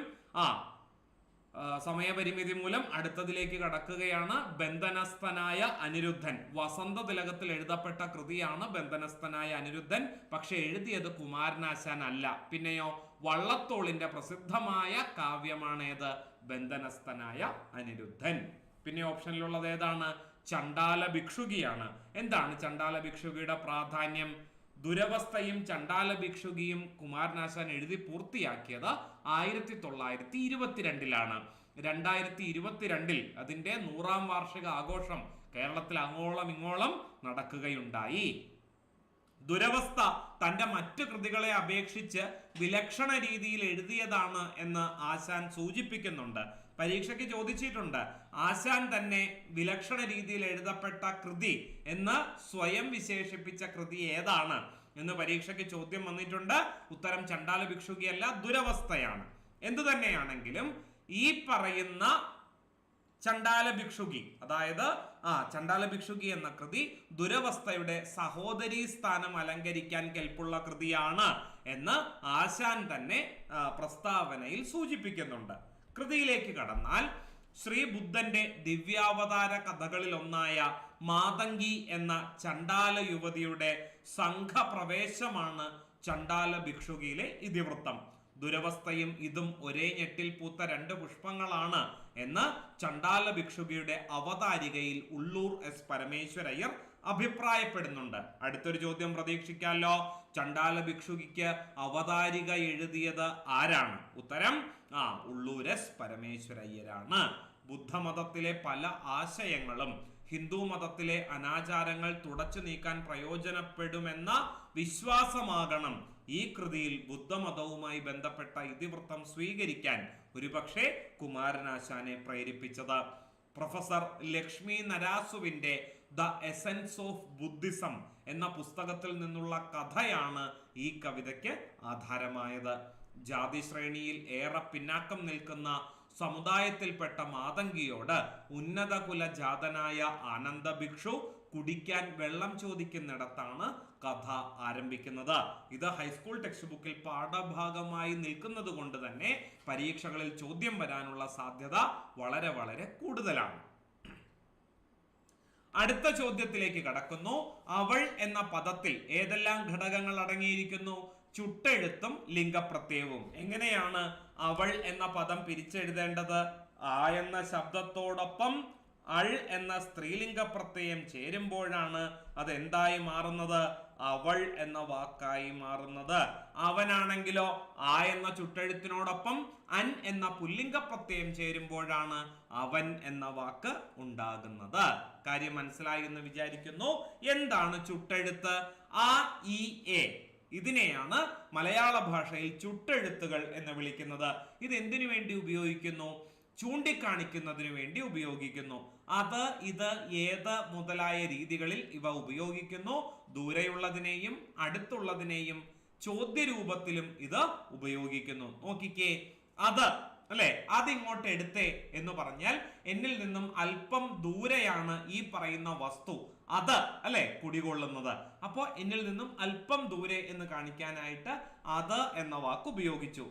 സമയപരിമിതി മൂലം അടുത്തതിലേക്ക് കടക്കുകയാണ്. ബന്ധനസ്ഥനായ അനിരുദ്ധൻ. വസന്ത തിലകത്തിൽ എഴുതപ്പെട്ട കൃതിയാണ് ബന്ധനസ്ഥനായ അനിരുദ്ധൻ. പക്ഷെ എഴുതിയത് കുമാരനാശാൻ അല്ല. പിന്നെയോ വള്ളത്തോളിന്റെ പ്രസിദ്ധമായ കാവ്യമാണേത്? ബന്ധനസ്ഥനായ അനിരുദ്ധൻ. പിന്നെ ഓപ്ഷനിലുള്ളത് ഏതാണ്? ചണ്ടാല ഭിക്ഷുകിയാണ്. എന്താണ് ചണ്ടാല ഭിക്ഷുകിയുടെ പ്രാധാന്യം? ദുരവസ്ഥയും ചണ്ടാല ഭിക്ഷുകിയും കുമാരനാശാൻ എഴുതി പൂർത്തിയാക്കിയത് 1922-ലാണ്. 2022 അതിന്റെ 100ാം വാർഷിക ആഘോഷം കേരളത്തിൽ അങ്ങോളം ഇങ്ങോളം നടക്കുകയുണ്ടായി. ദുരവസ്ഥ തന്റെ മറ്റു കൃതികളെ അപേക്ഷിച്ച് വിലക്ഷണ രീതിയിൽ എഴുതിയതാണ് എന്ന് ആശാൻ സൂചിപ്പിക്കുന്നുണ്ട്. പരീക്ഷയ്ക്ക് ചോദിച്ചിട്ടുണ്ട്, ആശാൻ തന്നെ വിലക്ഷണ രീതിയിൽ എഴുതപ്പെട്ട കൃതി എന്ന് സ്വയം വിശേഷിപ്പിച്ച കൃതി ഏതാണ് എന്ന് പരീക്ഷയ്ക്ക് ചോദ്യം വന്നിട്ടുണ്ട്. ഉത്തരം ചണ്ടാല ഭിക്ഷുകിയല്ല, ദുരവസ്ഥയാണ്. എന്തു തന്നെയാണെങ്കിലും ഈ പറയുന്ന ചണ്ടാല ഭിക്ഷുകി, അതായത് ചണ്ടാല ഭിക്ഷുകി എന്ന കൃതി ദുരവസ്ഥയുടെ സഹോദരീ സ്ഥാനം അലങ്കരിക്കാൻ കെൽപ്പുള്ള കൃതിയാണ് എന്ന് ആശാൻ തന്നെ പ്രസ്താവനയിൽ സൂചിപ്പിക്കുന്നുണ്ട്. കൃതിയിലേക്ക് കടന്നാൽ ശ്രീ ബുദ്ധന്റെ ദിവ്യാവതാര കഥകളിൽ ഒന്നായ മാതങ്കി എന്ന ചണ്ടാല യുവതിയുടെ സംഘപ്രവേശമാണ് ചണ്ടാല ഭിക്ഷുകിയിലെ ഇതിവൃത്തം. ദുരവസ്ഥയും ഇതും ഒരേ ഞെട്ടിൽ പൂത്ത 2 പുഷ്പങ്ങളാണ് എന്ന് ചണ്ടാല ഭിക്ഷുകിയുടെ അവതാരികയിൽ ഉള്ളൂർ എസ് പരമേശ്വരയ്യർ അഭിപ്രായപ്പെടുന്നുണ്ട്. അടുത്തൊരു ചോദ്യം പ്രതീക്ഷിക്കാമല്ലോ. ചണ്ടാല ഭിക്ഷുകിക്ക് അവതാരിക എഴുതിയത് ആരാണ്? ഉത്തരം ഉള്ളൂർ എസ് പരമേശ്വരയ്യരാണ്. ബുദ്ധമതത്തിലെ പല ആശയങ്ങളും ഹിന്ദു മതത്തിലെ അനാചാരങ്ങൾ തുടച്ചു നീക്കാൻ പ്രയോജനപ്പെടുമെന്ന വിശ്വാസമാകണം ഈ കൃതിയിൽ ബുദ്ധമതവുമായി ബന്ധപ്പെട്ട ഇതിവൃത്തം സ്വീകരിക്കാൻ ഒരുപക്ഷെ കുമാരനാശാനെ പ്രേരിപ്പിച്ചത്. പ്രൊഫസർ ലക്ഷ്മി നരാസുവിന്റെ ദ എസൻസ് ഓഫ് ബുദ്ധിസം എന്ന പുസ്തകത്തിൽ നിന്നുള്ള കഥയാണ് ഈ കവിതയ്ക്ക് ആധാരമായത്. ജാതി ശ്രേണിയിൽ ഏറെ പിന്നാക്കം നിൽക്കുന്ന സമുദായത്തിൽപ്പെട്ട മാതങ്കിയോട് ഉന്നത കുലജാതനായ ആനന്ദ ഭിക്ഷു കുടിക്കാൻ വെള്ളം ചോദിക്കുന്നിടത്താണ് കഥ ആരംഭിക്കുന്നത്. ഇത് ഹൈസ്കൂൾ ടെക്സ്റ്റ് ബുക്കിൽ പാഠഭാഗമായി നിൽക്കുന്നത് കൊണ്ട് തന്നെ പരീക്ഷകളിൽ ചോദ്യം വരാനുള്ള സാധ്യത വളരെ വളരെ കൂടുതലാണ്. അടുത്ത ചോദ്യത്തിലേക്ക് കടക്കുന്നു. അവൾ എന്ന പദത്തിൽ ഏതെല്ലാം ഘടകങ്ങൾ അടങ്ങിയിരിക്കുന്നു? ചുട്ടെഴുത്തും ലിംഗപ്രത്യയവും. എങ്ങനെയാണ് അവൾ എന്ന പദം പിരിച്ചെഴുതേണ്ടത്? ആ എന്ന ശബ്ദത്തോടൊപ്പം അൾ എന്ന സ്ത്രീലിംഗ പ്രത്യയം ചേരുമ്പോഴാണ് അത് എന്തായി മാറുന്നത്? അവൾ എന്ന വാക്കായി മാറുന്നത്. അവനാണെങ്കിലോ ആ എന്ന ചുട്ടെഴുത്തിനോടൊപ്പം അൻ എന്ന പുല്ലിംഗ പ്രത്യയം ചേരുമ്പോഴാണ് അവൻ എന്ന വാക്ക് ഉണ്ടാകുന്നത്. കാര്യം മനസ്സിലായി എന്ന് വിചാരിക്കുന്നു. എന്താണ് ചുട്ടെഴുത്ത്? ആ, ഇ, എ ഇതിനെയാണ് മലയാള ഭാഷയിൽ ചുട്ടെഴുത്തുകൾ എന്ന് വിളിക്കുന്നത്. ഇത് എന്തിനു വേണ്ടി ഉപയോഗിക്കുന്നു? ചൂണ്ടിക്കാണിക്കുന്നതിനു വേണ്ടി ഉപയോഗിക്കുന്നു. അത്, ഇത്, ഏത് മുതലായ രീതികളിൽ ഇവ ഉപയോഗിക്കുന്നു. ദൂരെയുള്ളതിനെയും അടുത്തുള്ളതിനെയും ചോദ്യരൂപത്തിലും ഇത് ഉപയോഗിക്കുന്നു. നോക്കിക്കേ, അത് അല്ലെ, അതിങ്ങോട്ട് എടുത്തേ എന്ന് പറഞ്ഞാൽ എന്നിൽ നിന്നും അല്പം ദൂരെയാണ് ഈ പറയുന്ന വസ്തു, അത് അല്ലെ കുടികൊള്ളുന്നത്. അപ്പോൾ എന്നിൽ നിന്നും അല്പം ദൂരെ എന്ന് കാണിക്കാനായിട്ട് അത് എന്ന വാക്ക് ഉപയോഗിച്ചു.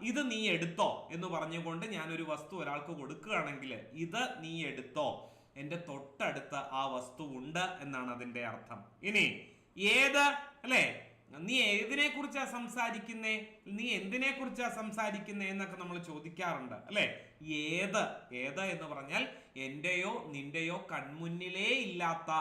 ഇത് നീ എടുത്തോ എന്ന് പറഞ്ഞുകൊണ്ട് ഞാൻ ഒരു വസ്തു ഒരാൾക്ക് കൊടുക്കുകയാണെങ്കിൽ ഇത് നീ എടുത്തോ, എന്റെ തൊട്ടടുത്ത് ആ വസ്തു ഉണ്ട് എന്നാണ് അതിന്റെ അർത്ഥം. ഇനി ഏത് അല്ലെ, നീ ഏതിനെ കുറിച്ചാ സംസാരിക്കുന്നേ, നീ എന്തിനെ കുറിച്ചാ സംസാരിക്കുന്നേ എന്നൊക്കെ നമ്മൾ ചോദിക്കാറുണ്ട് അല്ലെ. ഏത് എന്ന് പറഞ്ഞാൽ എന്റെയോ നിന്റെയോ കൺമുന്നിലേ ഇല്ലാത്ത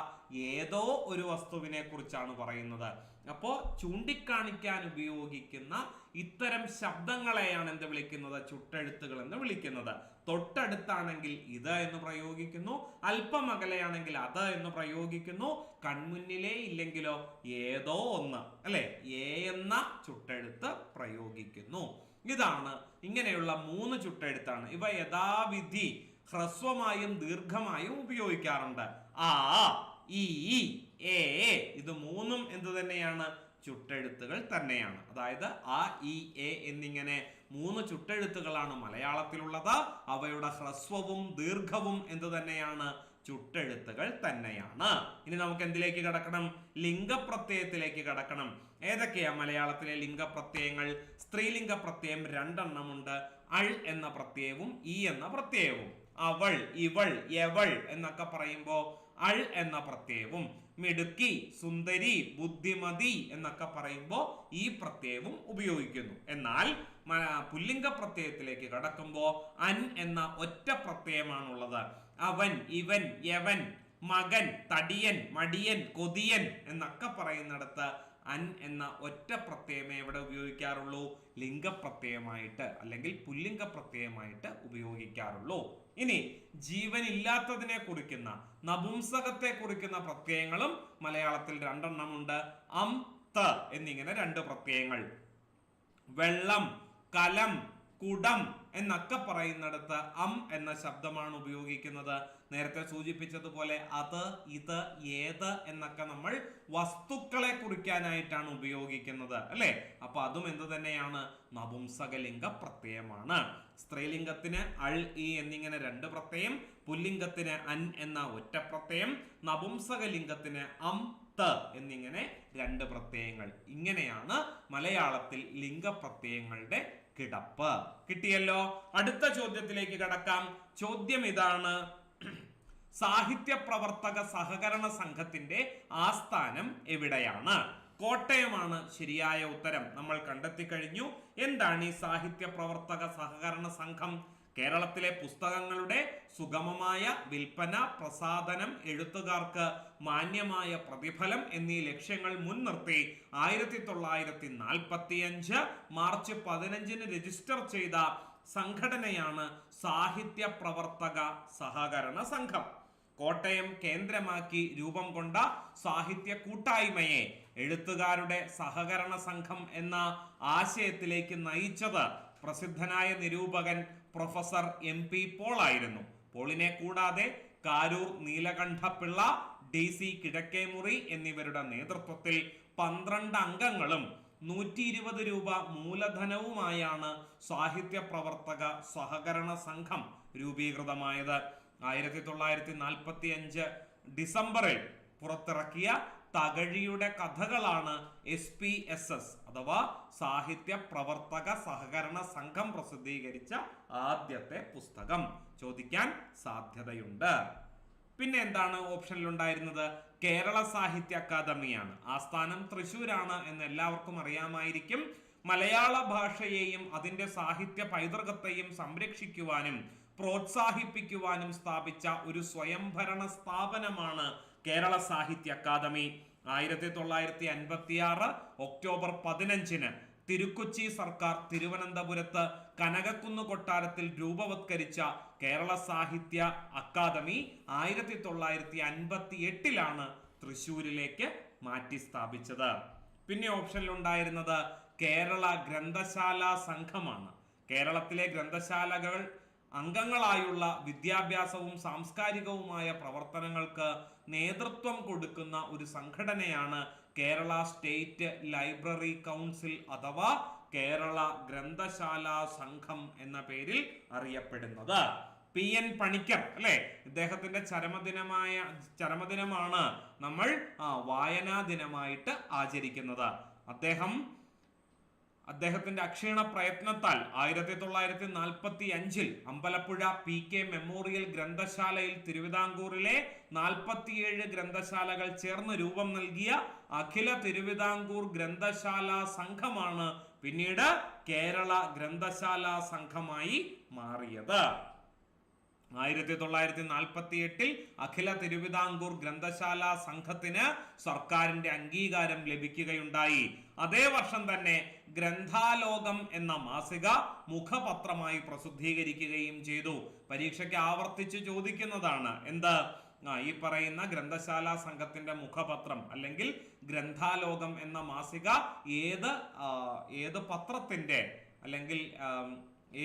ഏതോ ഒരു വസ്തുവിനെ കുറിച്ചാണ് പറയുന്നത്. അപ്പോ ചൂണ്ടിക്കാണിക്കാൻ ഉപയോഗിക്കുന്ന ഇത്തരം ശബ്ദങ്ങളെയാണ് എന്ത് വിളിക്കുന്നത്? ചുട്ടെഴുത്തുകൾ എന്ന് വിളിക്കുന്നത്. തൊട്ടടുത്താണെങ്കിൽ ഇത് എന്ന് പ്രയോഗിക്കുന്നു, അല്പം അകലെയാണെങ്കിൽ അത് എന്ന് പ്രയോഗിക്കുന്നു, കൺമുന്നിലേ ഇല്ലെങ്കിലോ ഏതോ ഒന്ന്, അല്ലെ, എ എന്ന ചുട്ടെഴുത്ത് പ്രയോഗിക്കുന്നു. ഇതാണ് ഇങ്ങനെയുള്ള 3 ചുട്ടെഴുത്താണ്. ഇവ യഥാവിധി ഹ്രസ്വമായും ദീർഘമായും ഉപയോഗിക്കാറുണ്ട്. ആ, ഈ, ഏ, ഇത് 3ഉം എന്ത് തന്നെയാണ്? ചുട്ടെഴുത്തുകൾ തന്നെയാണ്. അതായത് ആ, ഈ, എ എന്നിങ്ങനെ 3 ചുട്ടെഴുത്തുകളാണ് മലയാളത്തിലുള്ളത്. അവയുടെ ഹ്രസ്വവും ദീർഘവും എന്ത് തന്നെയാണ്? ചുട്ടെഴുത്തുകൾ തന്നെയാണ്. ഇനി നമുക്ക് എന്തിലേക്ക് കടക്കണം? ലിംഗപ്രത്യയത്തിലേക്ക് കടക്കണം. ഏതൊക്കെയാ മലയാളത്തിലെ ലിംഗപ്രത്യയങ്ങൾ? സ്ത്രീലിംഗ പ്രത്യയം 2 എണ്ണമുണ്ട്. അൾ എന്ന പ്രത്യയവും ഈ എന്ന പ്രത്യയവും. അവൾ, ഇവൾ, യവൾ എന്നൊക്കെ പറയുമ്പോ അൾ എന്ന പ്രത്യയവും, മിടുക്കി, സുന്ദരി, ബുദ്ധിമതി എന്നൊക്കെ പറയുമ്പോ ഈ പ്രത്യയവും ഉപയോഗിക്കുന്നു. എന്നാൽ പുല്ലിംഗ പ്രത്യയത്തിലേക്ക് കടക്കുമ്പോ അൻ എന്ന ഒറ്റ പ്രത്യയമാണുള്ളത്. അവൻ, ഇവൻ, യവൻ, മകൻ, തടിയൻ, മടിയൻ, കൊതിയൻ എന്നൊക്കെ പറയുന്നിടത്ത് അൻ എന്ന ഒറ്റ പ്രത്യയമേ എവിടെ ഉപയോഗിക്കാറുള്ളൂ? ലിംഗപ്രത്യയമായിട്ട് അല്ലെങ്കിൽ പുല്ലിംഗ പ്രത്യയമായിട്ട് ഉപയോഗിക്കാറുള്ളൂ. ഇനി ജീവനില്ലാത്തതിനെ കുറിക്കുന്ന, നപുംസകത്തെ കുറിക്കുന്ന പ്രത്യയങ്ങളും മലയാളത്തിൽ 2 എണ്ണമുണ്ട്. അം, ത എന്നിങ്ങനെ 2 പ്രത്യയങ്ങൾ. വെള്ളം, കലം, കുടം എന്നൊക്കെ പറയുന്നിടത്ത് അം എന്ന ശബ്ദമാണ് ഉപയോഗിക്കുന്നത്. നേരത്തെ സൂചിപ്പിച്ചതുപോലെ അത്, ഇത്, ഏത് എന്നൊക്കെ നമ്മൾ വസ്തുക്കളെ കുറിക്കാനായിട്ടാണ് ഉപയോഗിക്കുന്നത്, അല്ലെ? അപ്പൊ അതും എന്ത് തന്നെയാണ്? നപുംസകലിംഗ പ്രത്യയമാണ്. സ്ത്രീലിംഗത്തിന് അൾ, ഈ എന്നിങ്ങനെ 2 പ്രത്യയം, പുല്ലിംഗത്തിന് അൻ എന്ന ഒറ്റ പ്രത്യയം, നപുംസകലിംഗത്തിന് അം, ത എന്നിങ്ങനെ 2 പ്രത്യയങ്ങൾ. ഇങ്ങനെയാണ് മലയാളത്തിൽ ലിംഗപ്രത്യയങ്ങളുടെ കിടപ്പ്. കിട്ടിയല്ലോ. അടുത്ത ചോദ്യത്തിലേക്ക് കടക്കാം. ചോദ്യം ഇതാണ്: സാഹിത്യ പ്രവർത്തക സഹകരണ സംഘത്തിന്റെ ആസ്ഥാനം എവിടെയാണ്? കോട്ടയമാണ് ശരിയായ ഉത്തരം. നമ്മൾ കണ്ടെത്തി കഴിഞ്ഞു. എന്താണ് ഈ സാഹിത്യ പ്രവർത്തക സഹകരണ സംഘം? കേരളത്തിലെ പുസ്തകങ്ങളുടെ സുഗമമായ വിൽപ്പന, പ്രസാധനം, എഴുത്തുകാർക്ക് മാന്യമായ പ്രതിഫലം എന്നീ ലക്ഷ്യങ്ങൾ മുൻനിർത്തി 1945 മാർച്ച് 15 രജിസ്റ്റർ ചെയ്ത സംഘടനയാണ് സാഹിത്യ പ്രവർത്തക സഹകരണ സംഘം. കോട്ടയം കേന്ദ്രമാക്കി രൂപം കൊണ്ട സാഹിത്യ കൂട്ടായ്മയെ എഴുത്തുകാരുടെ സഹകരണ സംഘം എന്ന ആശയത്തിലേക്ക് നയിച്ചത് പ്രസിദ്ധനായ നിരൂപകൻ പ്രൊഫസർ MP പോൾ ആയിരുന്നു. പോളിനെ കൂടാതെ കാരൂർ നീലകണ്ഠപിള്ള, DC കിഴക്കേമുറി എന്നിവരുടെ നേതൃത്വത്തിൽ 12 അംഗങ്ങളും 120 രൂപ മൂലധനവുമായാണ് സാഹിത്യ പ്രവർത്തക സഹകരണ സംഘം രൂപീകൃതമായത്. 1945 ഡിസംബറിൽ പുറത്തിറക്കിയ തകഴിയുടെ കഥകളാണ് SPSS അഥവാ സാഹിത്യ പ്രവർത്തക സഹകരണ സംഘം പ്രസിദ്ധീകരിച്ച ആദ്യത്തെ പുസ്തകം. ചോദിക്കാൻ സാധ്യതയുണ്ട്. പിന്നെ എന്താണ് ഓപ്ഷനിൽ ഉണ്ടായിരുന്നത്? കേരള സാഹിത്യ അക്കാദമിയാണ്. ആസ്ഥാനം തൃശ്ശൂരാണ് എന്ന് എല്ലാവർക്കും അറിയാമായിരിക്കും. മലയാള ഭാഷയെയും അതിന്റെ സാഹിത്യ പൈതൃകത്തെയും സംരക്ഷിക്കുവാനും പ്രോത്സാഹിപ്പിക്കുവാനും സ്ഥാപിച്ച ഒരു സ്വയംഭരണ സ്ഥാപനമാണ് കേരള സാഹിത്യ അക്കാദമി. 1956 ഒക്ടോബർ 15 തിരുക്കൊച്ചി സർക്കാർ തിരുവനന്തപുരത്ത് കനകക്കുന്ന് കൊട്ടാരത്തിൽ രൂപവത്കരിച്ച കേരള സാഹിത്യ അക്കാദമി 1958 തൃശ്ശൂരിലേക്ക് മാറ്റി സ്ഥാപിച്ചത്. പിന്നെ ഓപ്ഷനിൽ ഉണ്ടായിരുന്നത് കേരള ഗ്രന്ഥശാല സംഘമാണ്. കേരളത്തിലെ ഗ്രന്ഥശാലകൾ അംഗങ്ങളായുള്ള വിദ്യാഭ്യാസവും സാംസ്കാരികവുമായ പ്രവർത്തനങ്ങൾക്ക് നേതൃത്വം കൊടുക്കുന്ന ഒരു സംഘടനയാണ് കേരള സ്റ്റേറ്റ് ലൈബ്രറി കൗൺസിൽ അഥവാ കേരള ഗ്രന്ഥശാല സംഘം എന്ന പേരിൽ അറിയപ്പെടുന്നത്. PN പണിക്കർ, അല്ലെ? ഇദ്ദേഹത്തിന്റെ ചരമദിനമാണ് നമ്മൾ വായനാ ദിനമായിട്ട് ആചരിക്കുന്നത്. അദ്ദേഹത്തിന്റെ അക്ഷീണ പ്രയത്നത്താൽ 1945 അമ്പലപ്പുഴ PK മെമ്മോറിയൽ ഗ്രന്ഥശാലയിൽ തിരുവിതാംകൂറിലെ 47 ഗ്രന്ഥശാലകൾ ചേർന്ന് രൂപം നൽകിയ അഖില തിരുവിതാംകൂർ ഗ്രന്ഥശാല സംഘമാണ് പിന്നീട് കേരള ഗ്രന്ഥശാല സംഘമായി മാറിയത്. 1948 അഖില തിരുവിതാംകൂർ ഗ്രന്ഥശാല സംഘത്തിന് സർക്കാരിന്റെ അംഗീകാരം ലഭിക്കുകയുണ്ടായി. അതേ വർഷം തന്നെ ഗ്രന്ഥാലോകം എന്ന മാസിക മുഖപത്രമായി പ്രസിദ്ധീകരിക്കുകയും ചെയ്തു. പരീക്ഷയ്ക്ക് ആവർത്തിച്ച് ചോദിക്കുന്നതാണ് എന്ത്? ഈ പറയുന്ന ഗ്രന്ഥശാല സംഘത്തിന്റെ മുഖപത്രം അല്ലെങ്കിൽ ഗ്രന്ഥാലോകം എന്ന മാസിക ഏത് പത്രത്തിന്റെ അല്ലെങ്കിൽ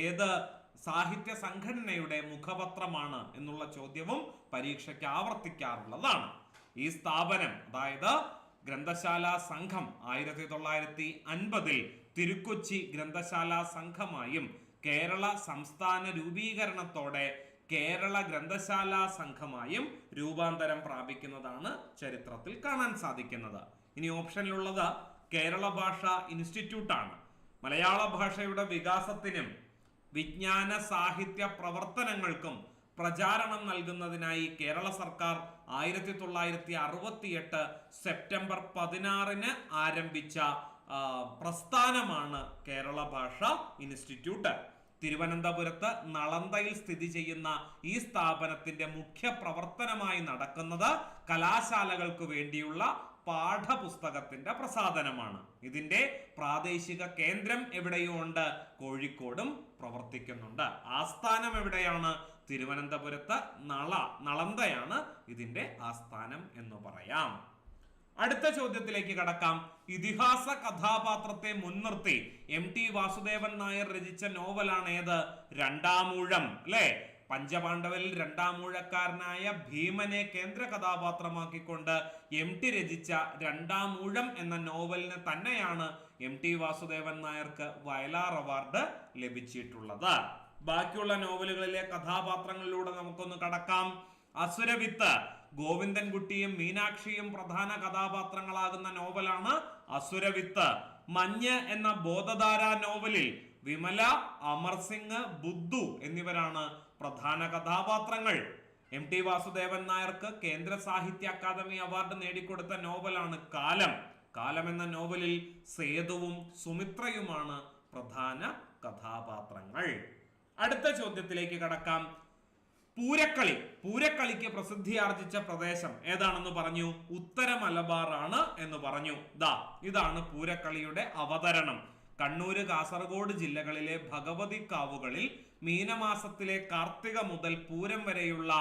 ഏത് സാഹിത്യ സംഘടനയുടെ മുഖപത്രമാണ് എന്നുള്ള ചോദ്യവും പരീക്ഷയ്ക്ക് ആവർത്തിക്കാറുള്ളതാണ്. ഈ സ്ഥാപനം, അതായത് ഗ്രന്ഥശാല സംഘം 1950 തിരുക്കൊച്ചി ഗ്രന്ഥശാല സംഘമായും കേരള സംസ്ഥാന രൂപീകരണത്തോടെ കേരള ഗ്രന്ഥശാല സംഘമായും രൂപാന്തരം പ്രാപിക്കുന്നതാണ് ചരിത്രത്തിൽ കാണാൻ സാധിക്കുന്നത്. ഇനി ഓപ്ഷനിലുള്ളത് കേരള ഭാഷാ ഇൻസ്റ്റിറ്റ്യൂട്ടാണ്. മലയാള ഭാഷയുടെ വികാസത്തിനും വിജ്ഞാന സാഹിത്യ പ്രവർത്തനങ്ങൾക്കും പ്രചാരണം നൽകുന്നതിനായി കേരള സർക്കാർ 1968 സെപ്റ്റംബർ 16 ആരംഭിച്ച പ്രസ്ഥാനമാണ് കേരള ഭാഷാ ഇൻസ്റ്റിറ്റ്യൂട്ട്. തിരുവനന്തപുരത്ത് നളന്തയിൽ സ്ഥിതി ചെയ്യുന്ന ഈ സ്ഥാപനത്തിന്റെ മുഖ്യ പ്രവർത്തനമായി നടക്കുന്നത് കലാശാലകൾക്ക് വേണ്ടിയുള്ള പാഠപുസ്തകത്തിന്റെ പ്രസാധനമാണ്. ഇതിന്റെ പ്രാദേശിക കേന്ദ്രം എവിടെയും ഉണ്ട്, കോഴിക്കോടും പ്രവർത്തിക്കുന്നുണ്ട്. ആസ്ഥാനം എവിടെയാണ്? തിരുവനന്തപുരത്ത് നളന്തയാണ് ഇതിന്റെ ആസ്ഥാനം എന്ന് പറയാം. അടുത്ത ചോദ്യത്തിലേക്ക് കടക്കാം. ഇതിഹാസ കഥാപാത്രത്തെ മുൻനിർത്തി MT വാസുദേവൻ നായർ രചിച്ച നോവലാണ് ഏത്? രണ്ടാമൂഴം. അല്ലെ? പഞ്ചപാണ്ഡവരിൽ രണ്ടാമൂഴക്കാരനായ ഭീമനെ കേന്ദ്ര കഥാപാത്രമാക്കിക്കൊണ്ട് MT രചിച്ച രണ്ടാമൂഴം എന്ന നോവലിന് തന്നെയാണ് MT വാസുദേവൻ നായർക്ക് വയലാർ അവാർഡ് ലഭിച്ചിട്ടുള്ളത്. ബാക്കിയുള്ള നോവലുകളിലെ കഥാപാത്രങ്ങളിലൂടെ നമുക്കൊന്ന് കടക്കാം. അസുരവിത്ത്, ഗോവിന്ദൻകുട്ടിയും മീനാക്ഷിയും പ്രധാന കഥാപാത്രങ്ങളാകുന്ന നോവലാണ് അസുരവിത്ത്. മഞ്ഞ് എന്ന ബോധധാര നോവലിൽ വിമല, അമർ സിംഗ്, ബുദ്ധു എന്നിവരാണ് പ്രധാന കഥാപാത്രങ്ങൾ. MT വാസുദേവൻ നായർക്ക് കേന്ദ്ര സാഹിത്യ അക്കാദമി അവാർഡ് നേടിക്കൊടുത്ത നോവലാണ് കാലം. കാലം എന്ന നോവലിൽ സേതുവും സുമിത്രയുമാണ് പ്രധാന കഥാപാത്രങ്ങൾ. അടുത്ത ചോദ്യത്തിലേക്ക് കടക്കാം. പൂരക്കളിക്ക് പ്രസിദ്ധിയാർജിച്ച പ്രദേശം ഏതാണെന്ന് പറഞ്ഞു? ഉത്തര മലബാർ ആണ് എന്ന് പറഞ്ഞു. ഇതാണ് പൂരക്കളിയുടെ അവതരണം. കണ്ണൂര്, കാസർഗോഡ് ജില്ലകളിലെ ഭഗവതി കാവുകളിൽ മീനമാസത്തിലെ കാർത്തിക മുതൽ പൂരം വരെയുള്ള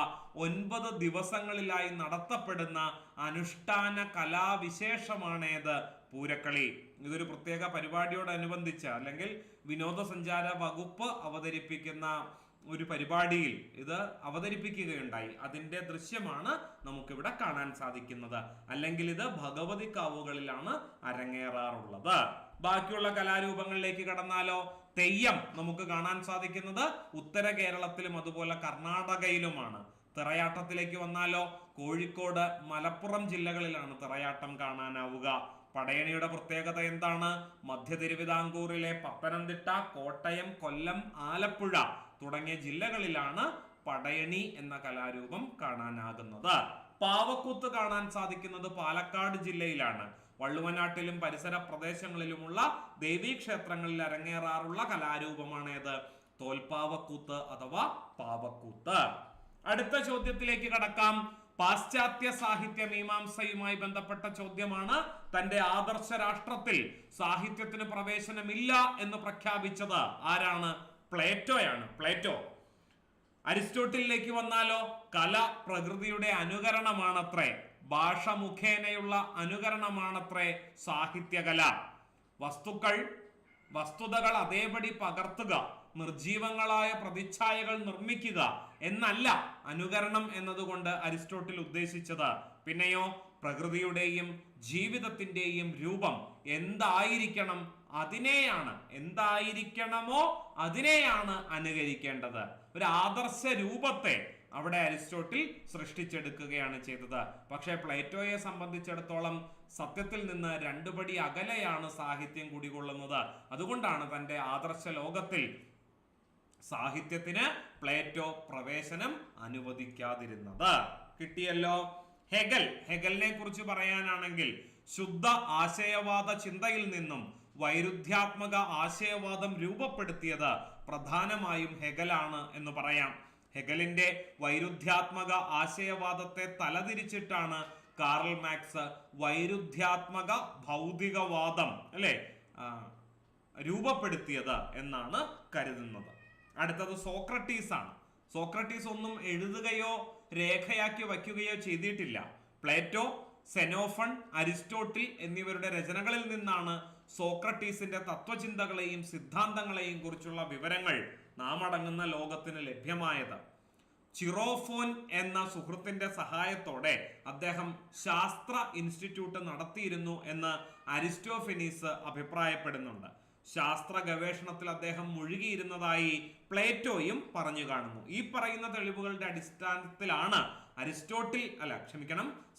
9 ദിവസങ്ങളിലായി നടത്തപ്പെടുന്ന അനുഷ്ഠാന കലാവിശേഷമാണേത്? പൂരക്കളി. ഇതൊരു പ്രത്യേക പരിപാടിയോടനുബന്ധിച്ച് അല്ലെങ്കിൽ വിനോദസഞ്ചാര വകുപ്പ് അവതരിപ്പിക്കുന്ന ഒരു പരിപാടിയിൽ ഇത് അവതരിപ്പിക്കുകയുണ്ടായി. അതിന്റെ ദൃശ്യമാണ് നമുക്കിവിടെ കാണാൻ സാധിക്കുന്നത്. അല്ലെങ്കിൽ ഇത് ഭഗവതി കാവുകളിലാണ് അരങ്ങേറാറുള്ളത്. ബാക്കിയുള്ള കലാരൂപങ്ങളിലേക്ക് കടന്നാലോ? തെയ്യം നമുക്ക് കാണാൻ സാധിക്കുന്നത് ഉത്തര കേരളത്തിലും അതുപോലെ കർണാടകയിലുമാണ്. തിറയാട്ടത്തിലേക്ക് വന്നാലോ? കോഴിക്കോട്, മലപ്പുറം ജില്ലകളിലാണ് തിറയാട്ടം കാണാനാവുക. പടയണിയുടെ പ്രത്യേകത എന്താണ്? മധ്യ തിരുവിതാംകൂറിലെ പത്തനംതിട്ട, കോട്ടയം, കൊല്ലം, ആലപ്പുഴ തുടങ്ങിയ ജില്ലകളിലാണ് പടയണി എന്ന കലാരൂപം കാണാനാകുന്നത്. പാവക്കൂത്ത് കാണാൻ സാധിക്കുന്നത് പാലക്കാട് ജില്ലയിലാണ്. വള്ളുവനാട്ടിലും പരിസര പ്രദേശങ്ങളിലുമുള്ള ദേവീക്ഷേത്രങ്ങളിൽ അരങ്ങേറാറുള്ള കലാരൂപമാണ് ഏത്? തോൽപ്പാവക്കൂത്ത് അഥവാ പാവക്കൂത്ത്. അടുത്ത ചോദ്യത്തിലേക്ക് കടക്കാം. പാശ്ചാത്യ സാഹിത്യ മീമാംസയുമായി ബന്ധപ്പെട്ട ചോദ്യമാണ്. തന്റെ ആദർശ രാഷ്ട്രത്തിൽ സാഹിത്യത്തിന് പ്രവേശനമില്ല എന്ന് പ്രഖ്യാപിച്ചത് ആരാണ്? പ്ലേറ്റോയാണ്. പ്ലേറ്റോ. അരിസ്റ്റോട്ടിലേക്ക് വന്നാലോ? കല പ്രകൃതിയുടെ അനുകരണമാണത്രേ. ഭാഷ മുഖേനയുള്ള അനുകരണമാണത്രേ സാഹിത്യകല. വസ്തുതകൾ അതേപടി പകർത്തുക, നിർജീവങ്ങളായ പ്രതിച്ഛായകൾ നിർമ്മിക്കുക എന്നല്ല അനുകരണം എന്നതുകൊണ്ട് അരിസ്റ്റോട്ടിൽ ഉദ്ദേശിച്ചത്. പിന്നെയോ പ്രകൃതിയുടെയും ജീവിതത്തിന്റെയും രൂപം എന്തായിരിക്കണം എന്തായിരിക്കണമോ അതിനെയാണ് അനുകരിക്കേണ്ടത്. ഒരു ആദർശ രൂപത്തെ അവിടെ അരിസ്റ്റോട്ടിൽ സൃഷ്ടിച്ചെടുക്കുകയാണ് ചെയ്തത്. പക്ഷേ പ്ലേറ്റോയെ സംബന്ധിച്ചിടത്തോളം സത്യത്തിൽ നിന്ന് 2 പടി അകലെയാണ് സാഹിത്യം കുടികൊള്ളുന്നത്. അതുകൊണ്ടാണ് തന്റെ ആദർശ ലോകത്തിൽ സാഹിത്യത്തിന് പ്ലേറ്റോ പ്രവേശനം അനുവദിക്കാതിരുന്നത്. കിട്ടിയല്ലോ. ഹെഗലിനെ കുറിച്ച് പറയാനാണെങ്കിൽ ശുദ്ധ ആശയവാദ ചിന്തയിൽ നിന്നും വൈരുദ്ധ്യാത്മക ആശയവാദം രൂപപ്പെടുത്തിയത് പ്രധാനമായും ഹെഗലാണ് എന്ന് പറയാം. ഹെഗലിന്റെ വൈരുദ്ധ്യാത്മക ആശയവാദത്തെ തലതിരിച്ചിട്ടാണ് കാറൽ മാക്സ് വൈരുദ്ധ്യാത്മക ഭൗതികവാദം അല്ലെ രൂപപ്പെടുത്തിയത് എന്നാണ് കരുതുന്നത്. അടുത്തത് സോക്രട്ടീസ് ആണ്. സോക്രട്ടീസ് ഒന്നും എഴുതുകയോ രേഖയാക്കി വയ്ക്കുകയോ ചെയ്തിട്ടില്ല. പ്ലേറ്റോ, സെനോഫൺ, അരിസ്റ്റോട്ടിൽ എന്നിവരുടെ രചനകളിൽ നിന്നാണ് സോക്രട്ടീസിന്റെ തത്വചിന്തകളെയും സിദ്ധാന്തങ്ങളെയും കുറിച്ചുള്ള വിവരങ്ങൾ നാം അടങ്ങുന്ന ലോകത്തിന് ലഭ്യമായത്. ചിറോഫോൻ എന്ന സുഹൃത്തിന്റെ സഹായത്തോടെ അദ്ദേഹം ശാസ്ത്ര ഇൻസ്റ്റിറ്റ്യൂട്ട് നടത്തിയിരുന്നു എന്ന് അരിസ്റ്റോഫെനീസ് അഭിപ്രായപ്പെടുന്നുണ്ട്. ശാസ്ത്ര ഗവേഷണത്തിൽ അദ്ദേഹം മുഴുകിയിരുന്നതായി പ്ലേറ്റോയും പറഞ്ഞു കാണുന്നു. ഈ പറയുന്ന തെളിവുകളുടെ അടിസ്ഥാനത്തിലാണ്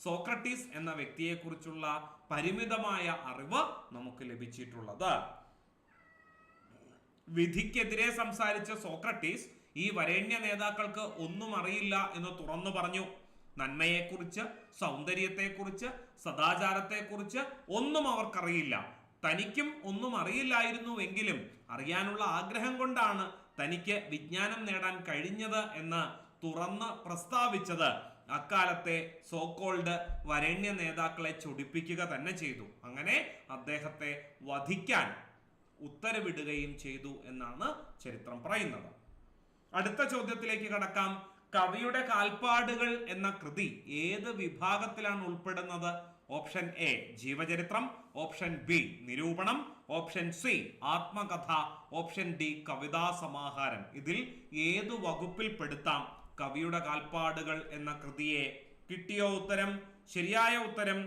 സോക്രട്ടീസ് എന്ന വ്യക്തിയെക്കുറിച്ചുള്ള പരിമിതമായ അറിവ് നമുക്ക് ലഭിച്ചിട്ടുള്ളത്. വിധിക്കെതിരെ സംസാരിച്ച സോക്രട്ടീസ് ഈ വരേണ്യ നേതാക്കൾക്ക് ഒന്നും അറിയില്ല എന്ന് തുറന്നു പറഞ്ഞു. നന്മയെക്കുറിച്ച്, സൗന്ദര്യത്തെക്കുറിച്ച്, സദാചാരത്തെക്കുറിച്ച് ഒന്നും അവർക്കറിയില്ല. തനിക്കും ഒന്നും അറിയില്ലായിരുന്നുവെങ്കിലും അറിയാനുള്ള ആഗ്രഹം കൊണ്ടാണ് തനിക്ക് വിജ്ഞാനം നേടാൻ കഴിഞ്ഞത് എന്ന് തുറന്ന് പ്രസ്താവിച്ചത് അക്കാലത്തെ സോകോൾഡ് വരേണ്യ നേതാക്കളെ ചൊടിപ്പിക്കുക തന്നെ ചെയ്തു. അങ്ങനെ അദ്ദേഹത്തെ വധിക്കാൻ ഉത്തരവിടുകയും ചെയ്തു എന്നാണ് ചരിത്രം പറയുന്നത്. അടുത്ത ചോദ്യത്തിലേക്ക് കടക്കാം. കവിയുടെ കാൽപ്പാടുകൾ എന്ന കൃതി ഏത് വിഭാഗത്തിലാണ് ഉൾപ്പെടുന്നത്? ഓപ്ഷൻ എ ജീവചരിത്രം, ഓപ്ഷൻ ബി നിരൂപണം, ഓപ്ഷൻ സി ആത്മകഥ, ഓപ്ഷൻ ഡി കവിതാ സമാഹാരം. ഇതിൽ ഏതു വകുപ്പിൽ പെടുത്താം കവിയുടെ കാൽപ്പാടുകൾ എന്ന കൃതിയെ? കിട്ടിയോ ഉത്തരം? ശരിയായ ഉത്തരം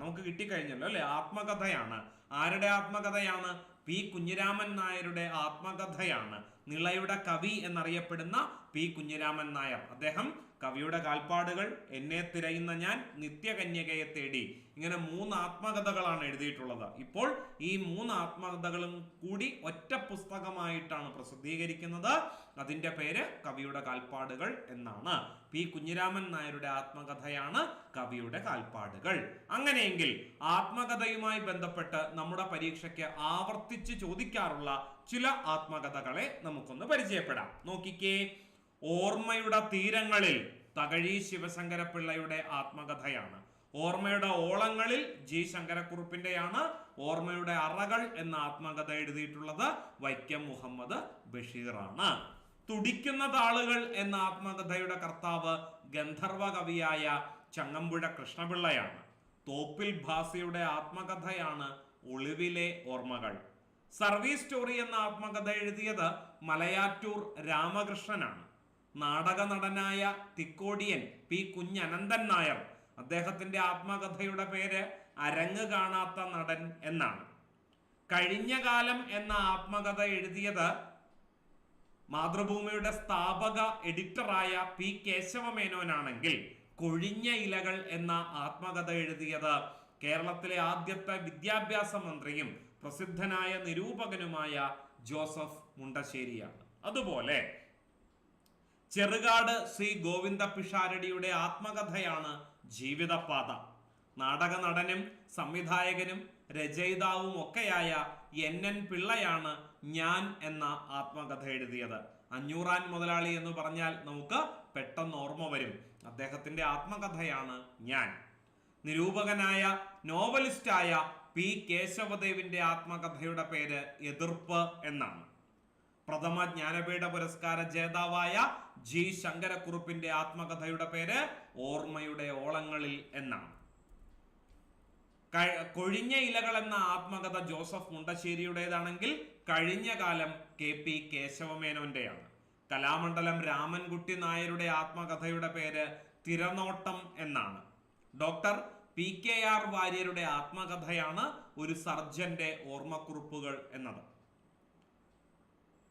നമുക്ക് കിട്ടിക്കഴിഞ്ഞല്ലോ അല്ലെ, ആത്മകഥയാണ്. ആരുടെ ആത്മകഥയാണ്? പി കുഞ്ഞിരാമൻ നായരുടെ ആത്മകഥയാണ്. നിളയുടെ കവി എന്നറിയപ്പെടുന്ന പി കുഞ്ഞിരാമൻ നായർ. അദ്ദേഹം കവിയുടെ കാൽപ്പാടുകൾ, എന്നെ തിരയുന്ന ഞാൻ, നിത്യകന്യകയെ തേടി, ഇങ്ങനെ 3 ആത്മകഥകളാണ് എഴുതിയിട്ടുള്ളത്. ഇപ്പോൾ ഈ 3 ആത്മകഥകളും കൂടി ഒറ്റ പുസ്തകമായിട്ടാണ് പ്രസിദ്ധീകരിക്കുന്നത്. അതിന്റെ പേര് കവിയുടെ കാൽപ്പാടുകൾ എന്നാണ്. പി കുഞ്ഞിരാമൻ നായരുടെ ആത്മകഥയാണ് കവിയുടെ കാൽപ്പാടുകൾ. അങ്ങനെയെങ്കിൽ ആത്മകഥയുമായി ബന്ധപ്പെട്ട് നമ്മുടെ പരീക്ഷയ്ക്ക് ആവർത്തിച്ച് ചോദിക്കാറുള്ള ചില ആത്മകഥകളെ നമുക്കൊന്ന് പരിചയപ്പെടാം. നോക്കിക്കേ. ഓർമ്മയുടെ തീരങ്ങളിൽ തകഴി ശിവശങ്കരപിള്ളയുടെ ആത്മകഥയാണ്. ഓർമ്മയുടെ ഓളങ്ങളിൽ ജി ശങ്കരക്കുറുപ്പിന്റെയാണ്. ഓർമ്മയുടെ അറകൾ എന്ന ആത്മകഥ എഴുതിയിട്ടുള്ളത് വൈക്കം മുഹമ്മദ് ബഷീറാണ്. തുടിക്കുന്ന താളുകൾ എന്ന ആത്മകഥയുടെ കർത്താവ് ഗന്ധർവ കവിയായ ചങ്ങമ്പുഴ കൃഷ്ണപിള്ളയാണ്. തോപ്പിൽ ഭാസിയുടെ ആത്മകഥയാണ് ഒളിവിലെ ഓർമ്മകൾ. സർവീസ് സ്റ്റോറി എന്ന ആത്മകഥ എഴുതിയത് മലയാറ്റൂർ രാമകൃഷ്ണനാണ്. നാടക നടനായ തിക്കോടിയൻ പി കുഞ്ഞനന്തൻ നായർ, അദ്ദേഹത്തിന്റെ ആത്മകഥയുടെ പേര് അരങ്ങ് കാണാത്ത നടൻ എന്നാണ്. കഴിഞ്ഞ കാലം എന്ന ആത്മകഥ എഴുതിയത് മാതൃഭൂമിയുടെ സ്ഥാപക എഡിറ്ററായ പി കേശവമേനോനാണെങ്കിൽ കൊഴിഞ്ഞ ഇലകൾ എന്ന ആത്മകഥ എഴുതിയത് കേരളത്തിലെ ആദ്യത്തെ വിദ്യാഭ്യാസ മന്ത്രിയും പ്രസിദ്ധനായ നിരൂപകനുമായ ജോസഫ് മുണ്ടശ്ശേരിയാണ്. അതുപോലെ ചെറുകാട് സി ഗോവിന്ദ പിഷാരടിയുടെ ആത്മകഥയാണ് ജീവിതപാത. നാടക നടനും സംവിധായകനും രചയിതാവും ഒക്കെയായ NN പിള്ളയാണ് ഞാൻ എന്ന ആത്മകഥ എഴുതിയത്. അഞ്ഞൂറാൻ മുതലാളി എന്ന് പറഞ്ഞാൽ നമുക്ക് പെട്ടെന്ന് ഓർമ്മ വരും. അദ്ദേഹത്തിന്റെ ആത്മകഥയാണ് ഞാൻ. നിരൂപകനായ നോവലിസ്റ്റായ പി കേശവദേവിന്റെ ആത്മകഥയുടെ പേര് എതിർപ്പ് എന്നാണ്. പ്രഥമ ജ്ഞാനപീഠ പുരസ്കാര ജേതാവായ ജി ശങ്കരക്കുറുപ്പിന്റെ ആത്മകഥയുടെ പേര് ഓർമ്മയുടെ ഓളങ്ങളിൽ എന്നാണ്. കൊഴിഞ്ഞ ഇലകൾ എന്ന ആത്മകഥ ജോസഫ് മുണ്ടശ്ശേരിയുടേതാണെങ്കിൽ കഴിഞ്ഞ കാലം KP കേശവമേനോന്റെയാണ്. കലാമണ്ഡലം രാമൻകുട്ടി നായരുടെ ആത്മകഥയുടെ പേര് തിരനോട്ടം എന്നാണ്. ഡോക്ടർ PKR വാര്യരുടെ ആത്മകഥയാണ് ഒരു സർജന്റെ ഓർമ്മക്കുറിപ്പുകൾ എന്നത്.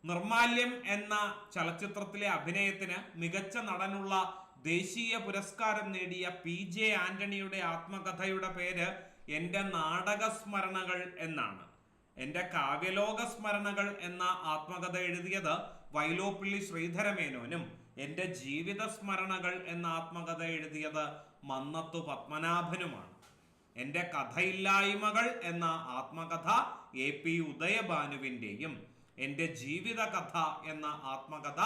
നിർമാല്യം എന്ന ചലച്ചിത്രത്തിലെ അഭിനയത്തിന് മികച്ച നടനുള്ള ദേശീയ പുരസ്കാരം നേടിയ PJ ആന്റണിയുടെ ആത്മകഥയുടെ പേര് എൻ്റെ നാടക സ്മരണകൾ എന്നാണ്. എൻ്റെ കാവ്യലോക സ്മരണകൾ എന്ന ആത്മകഥ എഴുതിയത് വൈലോപ്പിള്ളി ശ്രീധരമേനോനും എൻ്റെ ജീവിത സ്മരണകൾ എന്ന ആത്മകഥ എഴുതിയത് മന്നത്തു പത്മനാഭനുമാണ്. എൻ്റെ കഥയില്ലായ്മകൾ എന്ന ആത്മകഥ AP ഉദയഭാനുവിൻ്റെയും എൻ്റെ ജീവിത കഥ എന്ന ആത്മകഥ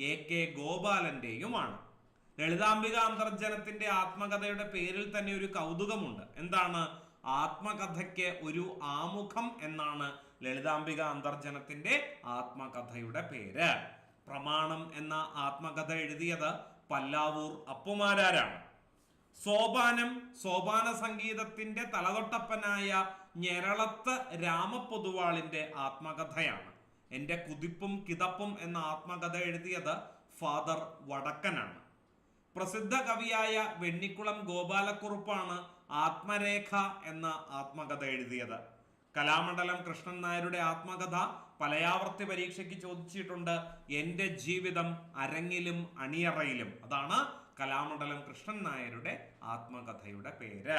AK ഗോപാലന്റെയുമാണ്. ലളിതാംബിക അന്തർജനത്തിന്റെ ആത്മകഥയുടെ പേരിൽ തന്നെ ഒരു കൗതുകമുണ്ട്. എന്താണ്? ആത്മകഥയ്ക്ക് ഒരു ആമുഖം എന്നാണ് ലളിതാംബിക അന്തർജനത്തിന്റെ ആത്മകഥയുടെ പേര്. പ്രമാണം എന്ന ആത്മകഥ എഴുതിയത് പല്ലാവൂർ അപ്പുമാരാരാണ്. സോപാന സംഗീതത്തിന്റെ തലതൊട്ടപ്പനായ ഞെരളത്ത് രാമപൊതുവാളിന്റെ ആത്മകഥയാണ്. എന്റെ കുതിപ്പും കിതപ്പും എന്ന ആത്മകഥ എഴുതിയത് ഫാദർ വടക്കനാണ്. പ്രസിദ്ധ കവിയായ വെണ്ണിക്കുളം ഗോപാലക്കുറുപ്പാണ് ആത്മരേഖ എന്ന ആത്മകഥ എഴുതിയത്. കലാമണ്ഡലം കൃഷ്ണൻ നായരുടെ ആത്മകഥ പലയാവർത്തി പരീക്ഷയ്ക്ക് ചോദിച്ചിട്ടുണ്ട്. എന്റെ ജീവിതം അരങ്ങിലും അണിയറയിലും. അതാണ് കലാമണ്ഡലം കൃഷ്ണൻ നായരുടെ ആത്മകഥയുടെ പേര്.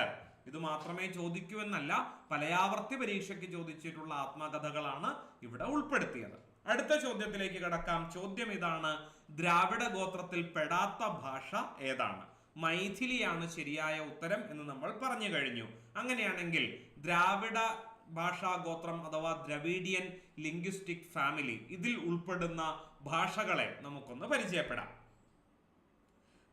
ഇത് മാത്രമേ ചോദിക്കൂ എന്നല്ല, പലയാവർത്തി പരീക്ഷയ്ക്ക് ചോദിച്ചിട്ടുള്ള ആത്മകഥകളാണ് ഇവിടെ ഉൾപ്പെടുത്തിയത്. അടുത്ത ചോദ്യത്തിലേക്ക് കടക്കാം. ചോദ്യം ഇതാണ്: ദ്രാവിഡ ഗോത്രത്തിൽ പെടാത്ത ഭാഷ ഏതാണ്? മൈഥിലിയാണ് ശരിയായ ഉത്തരം എന്ന് നമ്മൾ പറഞ്ഞു കഴിഞ്ഞു. അങ്ങനെയാണെങ്കിൽ ദ്രാവിഡ ഭാഷാഗോത്രം അഥവാ ദ്രവീഡിയൻ ലിംഗ്വിസ്റ്റിക് ഫാമിലി, ഇതിൽ ഉൾപ്പെടുന്ന ഭാഷകളെ നമുക്കൊന്ന് പരിചയപ്പെടാം.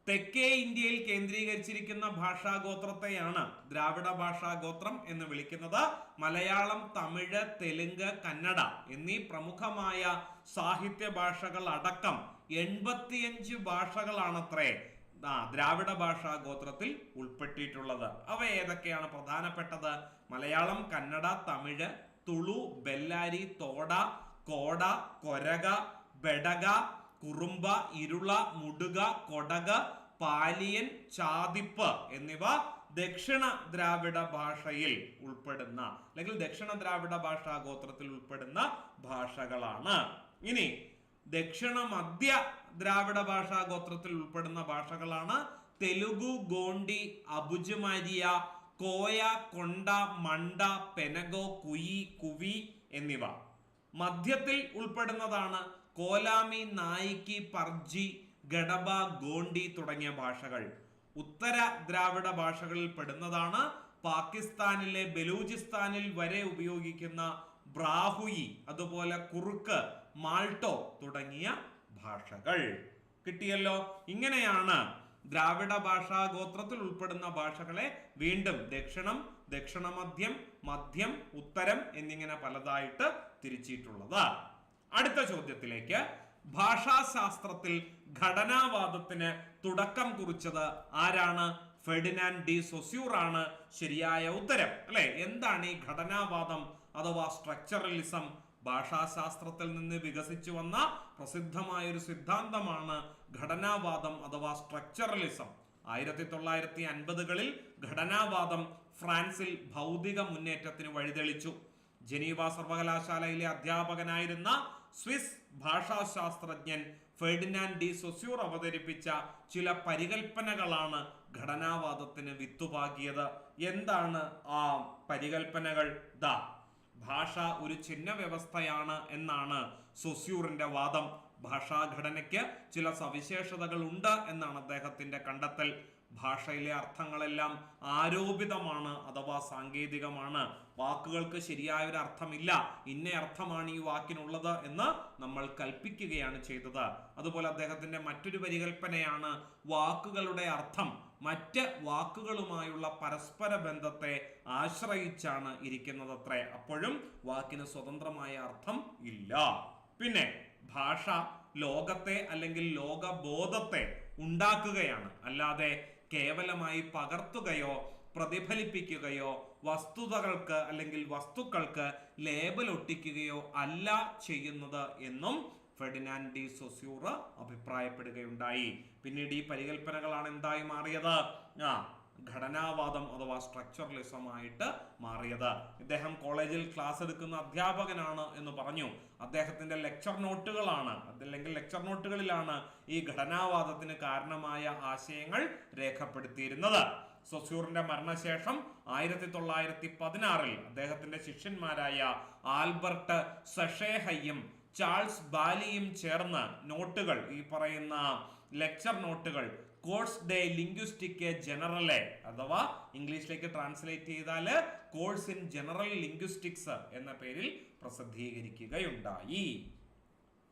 തെക്കേ ഇന്ത്യയിൽ കേന്ദ്രീകരിച്ചിരിക്കുന്ന ഭാഷാഗോത്രത്തെയാണ് ദ്രാവിഡ ഭാഷാഗോത്രം എന്ന് വിളിക്കുന്നത്. മലയാളം, തമിഴ്, തെലുങ്ക്, കന്നഡ എന്നീ പ്രമുഖമായ സാഹിത്യ ഭാഷകൾ അടക്കം 85 ഭാഷകളാണത്രേ ദ്രാവിഡ ഭാഷാഗോത്രത്തിൽ ഉൾപ്പെട്ടിട്ടുള്ളത്. അവ ഏതൊക്കെയാണ് പ്രധാനപ്പെട്ടത്? മലയാളം, കന്നഡ, തമിഴ്, തുളു, ബെല്ലാരി, തോട, കോട, കൊരക, ബെടക, കുറുമ്പ, ഇരുള, മുടുക, കൊടക, പാലിയൻ, ചാതിപ്പ് എന്നിവ ദക്ഷിണ ദ്രാവിഡ ഭാഷയിൽ ഉൾപ്പെടുന്ന അല്ലെങ്കിൽ ദക്ഷിണ ദ്രാവിഡ ഭാഷാഗോത്രത്തിൽ ഉൾപ്പെടുന്ന ഭാഷകളാണ്. ഇനി ദക്ഷിണ മധ്യ ദ്രാവിഡ ഭാഷാഗോത്രത്തിൽ ഉൾപ്പെടുന്ന ഭാഷകളാണ് തെലുഗു, ഗോണ്ടി, അബുജുമാരിയ, കോയ, കൊണ്ട, മണ്ട, പെനഗോ, കുയി, കുവി എന്നിവ. മധ്യത്തിൽ ഉൾപ്പെടുന്നതാണ് കോലാമി, നായിക്കി, പർജി, ഗഡബ, ഗോണ്ടി തുടങ്ങിയ ഭാഷകൾ. ഉത്തര ദ്രാവിഡ ഭാഷകളിൽ പെടുന്നതാണ് പാകിസ്ഥാനിലെ ബലൂചിസ്ഥാനിൽ വരെ ഉപയോഗിക്കുന്ന ബ്രാഹുയി, അതുപോലെ കുറുക്ക്, മാൾട്ടോ തുടങ്ങിയ ഭാഷകൾ. കിട്ടിയല്ലോ. ഇങ്ങനെയാണ് ദ്രാവിഡ ഭാഷാഗോത്രത്തിൽ ഉൾപ്പെടുന്ന ഭാഷകളെ വീണ്ടും ദക്ഷിണം, ദക്ഷിണമധ്യം, മധ്യം, ഉത്തരം എന്നിങ്ങനെ പലതായിട്ട് തിരിച്ചിട്ടുള്ളത്. അടുത്ത ചോദ്യത്തിലേക്ക്. ഭാഷാശാസ്ത്രത്തിൽ ഘടനാവാദത്തിന് തുടക്കം കുറിച്ചത് ആരാണ്? ഫെർഡിനാൻഡ് ഡി സൊസ്യൂർ ആണ് ശരിയായ ഉത്തരം. അല്ലെ? എന്താണ് ഈ ഘടനാവാദം അഥവാ സ്ട്രക്ചറലിസം? ഭാഷാശാസ്ത്രത്തിൽ നിന്ന് വികസിച്ചു വന്ന പ്രസിദ്ധമായ ഒരു സിദ്ധാന്തമാണ് ഘടനാവാദം അഥവാ സ്ട്രക്ചറലിസം. 1950കളിൽ ഘടനാവാദം ഫ്രാൻസിൽ ഭൗതിക മുന്നേറ്റത്തിന് വഴിതെളിച്ചു. ജനീവ സർവകലാശാലയിലെ അധ്യാപകനായിരുന്ന സ്വിസ് ഭാഷാശാസ്ത്രജ്ഞൻ ഫെർഡിനാൻഡ് ഡി സൊസ്യൂർ അവതരിപ്പിച്ച ചില പരികൽപ്പനകളാണ് ഘടനാവാദത്തിന് വിത്തുപാകിയത്. എന്താണ് ആ പരികൽപ്പനകൾ? ഭാഷ ഒരു ചിഹ്ന വ്യവസ്ഥയാണ് എന്നാണ് സൊസ്യൂറിന്റെ വാദം. ഭാഷാഘടനയ്ക്ക് ചില സവിശേഷതകൾ ഉണ്ട് എന്നാണ് അദ്ദേഹത്തിന്റെ കണ്ടെത്തൽ. ഭാഷയിലെ അർത്ഥങ്ങളെല്ലാം ആരോപിതമാണ് അഥവാ സാങ്കേതികമാണ്. വാക്കുകൾക്ക് ശരിയായ ഒരു അർത്ഥമില്ല, ഇന്ന അർത്ഥമാണ് ഈ വാക്കിനുള്ളത് എന്ന് നമ്മൾ കൽപ്പിക്കുകയാണ് ചെയ്തത്. അതുപോലെ അദ്ദേഹത്തിന്റെ മറ്റൊരു പരികൽപ്പനയാണ് വാക്കുകളുടെ അർത്ഥം മറ്റ് വാക്കുകളുമായുള്ള പരസ്പര ബന്ധത്തെ ആശ്രയിച്ചാണ് ഇരിക്കുന്നതത്രേ. അപ്പോഴും വാക്കിന് സ്വതന്ത്രമായ അർത്ഥം ഇല്ല. പിന്നെ ഭാഷ ലോകത്തെ അല്ലെങ്കിൽ ലോകബോധത്തെ ഉണ്ടാക്കുകയാണ്, അല്ലാതെ കേവലമായി പകർത്തുകയോ പ്രതിഫലിപ്പിക്കുകയോ വസ്തുതകൾക്ക് അല്ലെങ്കിൽ വസ്തുക്കൾക്ക് ലേബൽ ഒട്ടിക്കുകയോ അല്ല ചെയ്യുന്നത് എന്നും ഫെർഡിനാൻഡ് ഡി സൊസ്യൂർ അഭിപ്രായപ്പെടുകയുണ്ടായി. പിന്നീട് ഈ പരികൽപ്പനകളാണ് എന്തായി മാറിയത്? ഘടനാവാദം അഥവാ സ്ട്രക്ചറലിസം ആയിട്ട് മാറിയത്. ഇദ്ദേഹം കോളേജിൽ ക്ലാസ് എടുക്കുന്ന അധ്യാപകനാണ് എന്ന് പറഞ്ഞു. അദ്ദേഹത്തിന്റെ ലെക്ചർ നോട്ടുകളാണ് അല്ലെങ്കിൽ ലെക്ചർ നോട്ടുകളിലാണ് ഈ ഘടനാവാദത്തിന് കാരണമായ ആശയങ്ങൾ രേഖപ്പെടുത്തിയിരുന്നത്. സൊസ്യൂറിന്റെ മരണശേഷം 1916 അദ്ദേഹത്തിന്റെ ശിഷ്യന്മാരായ ആൽബർട്ട് സഷേഹയും ചാൾസ് ബാലിയും ചേർന്ന് നോട്ടുകൾ, ഈ പറയുന്ന ലെക്ചർ നോട്ടുകൾ കോഴ്സ് ഡേ ലിംഗ്വിസ്റ്റിക് ജനറലെ അഥവാ ഇംഗ്ലീഷിലേക്ക് ട്രാൻസ്ലേറ്റ് ചെയ്താൽ കോഴ്സ് ഇൻ ജനറൽ ലിംഗ്വിസ്റ്റിക്സ് എന്ന പേരിൽ പ്രസിദ്ധീകരിക്കുകയുണ്ടായി.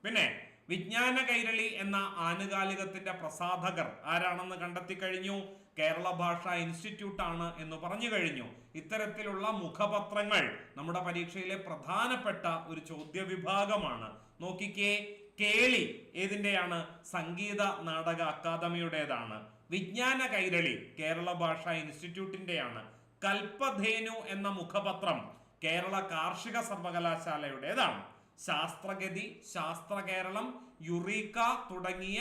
പിന്നെ വിജ്ഞാന കൈരളി എന്ന ആനുകാലികത്തിന്റെ പ്രസാധകർ ആരാണെന്ന് കണ്ടെത്തി കഴിഞ്ഞു. കേരള ഭാഷാ ഇൻസ്റ്റിറ്റ്യൂട്ട് ആണ് എന്ന് പറഞ്ഞു കഴിഞ്ഞു. ഇത്തരത്തിലുള്ള മുഖപത്രങ്ങൾ നമ്മുടെ പരീക്ഷയിലെ പ്രധാനപ്പെട്ട ഒരു ചോദ്യ വിഭാഗമാണ്. നോക്കിക്കേ, കേളി ഏതിന്റെയാണ്? സംഗീത നാടക അക്കാദമിയുടേതാണ്. വിജ്ഞാന കൈരളി കേരള ഭാഷാ ഇൻസ്റ്റിറ്റ്യൂട്ടിന്റെയാണ്. കൽപ്പധേനു എന്ന മുഖപത്രം കേരള കാർഷിക സർവകലാശാലയുടേതാണ്. ശാസ്ത്രഗതി, ശാസ്ത്ര കേരളം, യുറീക്ക തുടങ്ങിയ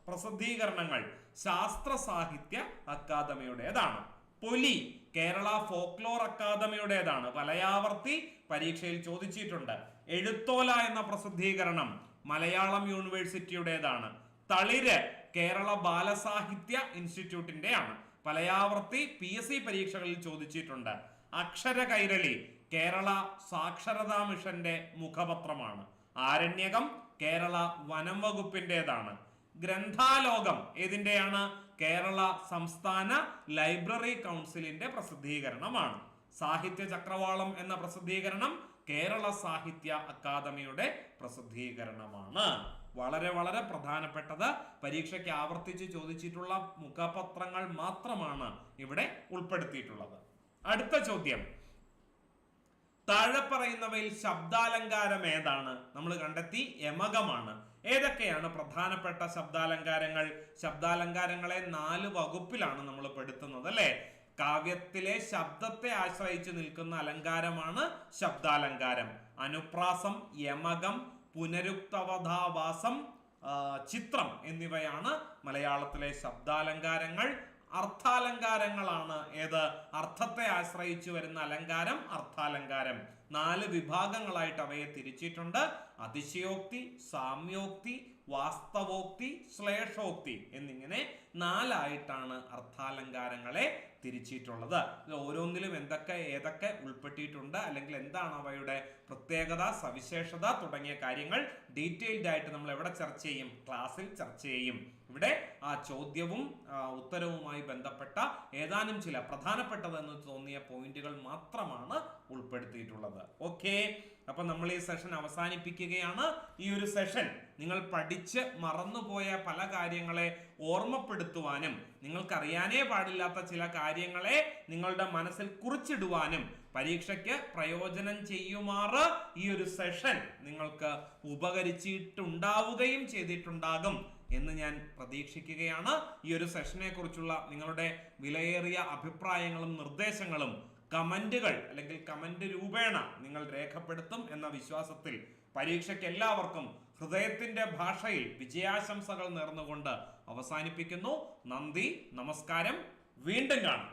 പ്രസിദ്ധീകരണങ്ങൾ ശാസ്ത്ര സാഹിത്യ അക്കാദമിയുടേതാണ്. പൊലി കേരള ഫോക്ലോർ അക്കാദമിയുടേതാണ്. വലയാവർത്തി പരീക്ഷയിൽ ചോദിച്ചിട്ടുണ്ട്. എഴുത്തോല എന്ന പ്രസിദ്ധീകരണം മലയാളം യൂണിവേഴ്സിറ്റിയുടേതാണ്. തളിര് കേരള ബാലസാഹിത്യ ഇൻസ്റ്റിറ്റ്യൂട്ടിന്റെയാണ്. വലയാവർത്തി PSC പരീക്ഷകളിൽ ചോദിച്ചിട്ടുണ്ട്. അക്ഷര കൈരളി കേരള സാക്ഷരതാ മിഷന്റെ മുഖപത്രമാണ്. ആരണ്യകം കേരള വനം വകുപ്പിന്റേതാണ്. ഗ്രന്ഥാലോകം ഏതിന്റെയാണ്? കേരള സംസ്ഥാന ലൈബ്രറി കൗൺസിലിന്റെ പ്രസിദ്ധീകരണമാണ്. സാഹിത്യ ചക്രവാളം എന്ന പ്രസിദ്ധീകരണം കേരള സാഹിത്യ അക്കാദമിയുടെ പ്രസിദ്ധീകരണമാണ്. വളരെ വളരെ പ്രധാനപ്പെട്ടത്, പരീക്ഷയ്ക്ക് ആവർത്തിച്ച് ചോദിച്ചിട്ടുള്ള മുഖപത്രങ്ങൾ മാത്രമാണ് ഇവിടെ ഉൾപ്പെടുത്തിയിട്ടുള്ളത്. അടുത്ത ചോദ്യം, താഴെ പറയുന്നവയിൽ ശബ്ദാലങ്കാരം ഏതാണ്? നമ്മൾ കണ്ടെത്തി യമകമാണ്. ഏതൊക്കെയാണ് പ്രധാനപ്പെട്ട ശബ്ദാലങ്കാരങ്ങൾ? ശബ്ദാലങ്കാരങ്ങളെ 4 വകുപ്പിലാണ് നമ്മൾ പെടുത്തുന്നത് അല്ലെ. കാവ്യത്തിലെ ശബ്ദത്തെ ആശ്രയിച്ച് നിൽക്കുന്ന അലങ്കാരമാണ് ശബ്ദാലങ്കാരം. അനുപ്രാസം, യമകം, പുനരുക്തവധാഭാസം, ചിത്രം എന്നിവയാണ് മലയാളത്തിലെ ശബ്ദാലങ്കാരങ്ങൾ. അർത്ഥാലങ്കാരങ്ങളാണ് ഏത്? അർത്ഥത്തെ ആശ്രയിച്ചു വരുന്ന അലങ്കാരം അർത്ഥാലങ്കാരം. 4 വിഭാഗങ്ങളായിട്ട് അവയെ തിരിച്ചിട്ടുണ്ട്. അതിശയോക്തി, സാമ്യോക്തി, വാസ്തവോക്തി, ശ്ലേഷോക്തി എന്നിങ്ങനെ 4 ആയിട്ടാണ് അർത്ഥാലങ്കാരങ്ങളെ തിരിച്ചിട്ടുള്ളത്. ഇത് ഓരോന്നിലും ഏതൊക്കെ ഉൾപ്പെട്ടിട്ടുണ്ട്, അല്ലെങ്കിൽ എന്താണ് അവയുടെ പ്രത്യേകത, സവിശേഷത തുടങ്ങിയ കാര്യങ്ങൾ ഡീറ്റെയിൽഡ് ആയിട്ട് നമ്മൾ എവിടെ ചർച്ച ചെയ്യും? ക്ലാസ്സിൽ ചർച്ച ചെയ്യും. ഇവിടെ ആ ചോദ്യവും ഉത്തരവുമായി ബന്ധപ്പെട്ട ഏതാനും ചില പ്രധാനപ്പെട്ടതെന്ന് തോന്നിയ പോയിന്റുകൾ മാത്രമാണ് ഉൾപ്പെടുത്തിയിട്ടുള്ളത്. ഓക്കെ, അപ്പൊ നമ്മൾ ഈ സെഷൻ അവസാനിപ്പിക്കുകയാണ്. ഈ ഒരു സെഷൻ നിങ്ങൾ പഠിച്ച് മറന്നുപോയ പല കാര്യങ്ങളെ ഓർമ്മപ്പെടുത്തുവാനും നിങ്ങൾക്കറിയാനേ പാടില്ലാത്ത ചില കാര്യങ്ങളെ നിങ്ങളുടെ മനസ്സിൽ കുറിച്ചിടുവാനും പരീക്ഷയ്ക്ക് പ്രയോജനം ചെയ്യുമാറ് ഈ ഒരു സെഷൻ നിങ്ങൾക്ക് ഉപകരിച്ചിട്ടുണ്ടാവുകയും ചെയ്തിട്ടുണ്ടാകും എന്ന് ഞാൻ പ്രതീക്ഷിക്കുകയാണ്. ഈ ഒരു സെഷനെ കുറിച്ചുള്ള നിങ്ങളുടെ വിലയേറിയ അഭിപ്രായങ്ങളും നിർദ്ദേശങ്ങളും കമന്റുകൾ അല്ലെങ്കിൽ കമന്റ് രൂപേണ നിങ്ങൾ രേഖപ്പെടുത്തും എന്ന വിശ്വാസത്തിൽ പരീക്ഷയ്ക്ക് എല്ലാവർക്കും ഹൃദയത്തിന്റെ ഭാഷയിൽ വിജയാശംസകൾ നേർന്നുകൊണ്ട് അവസാനിപ്പിക്കുന്നു. നന്ദി, നമസ്കാരം, വീണ്ടും കാണാം.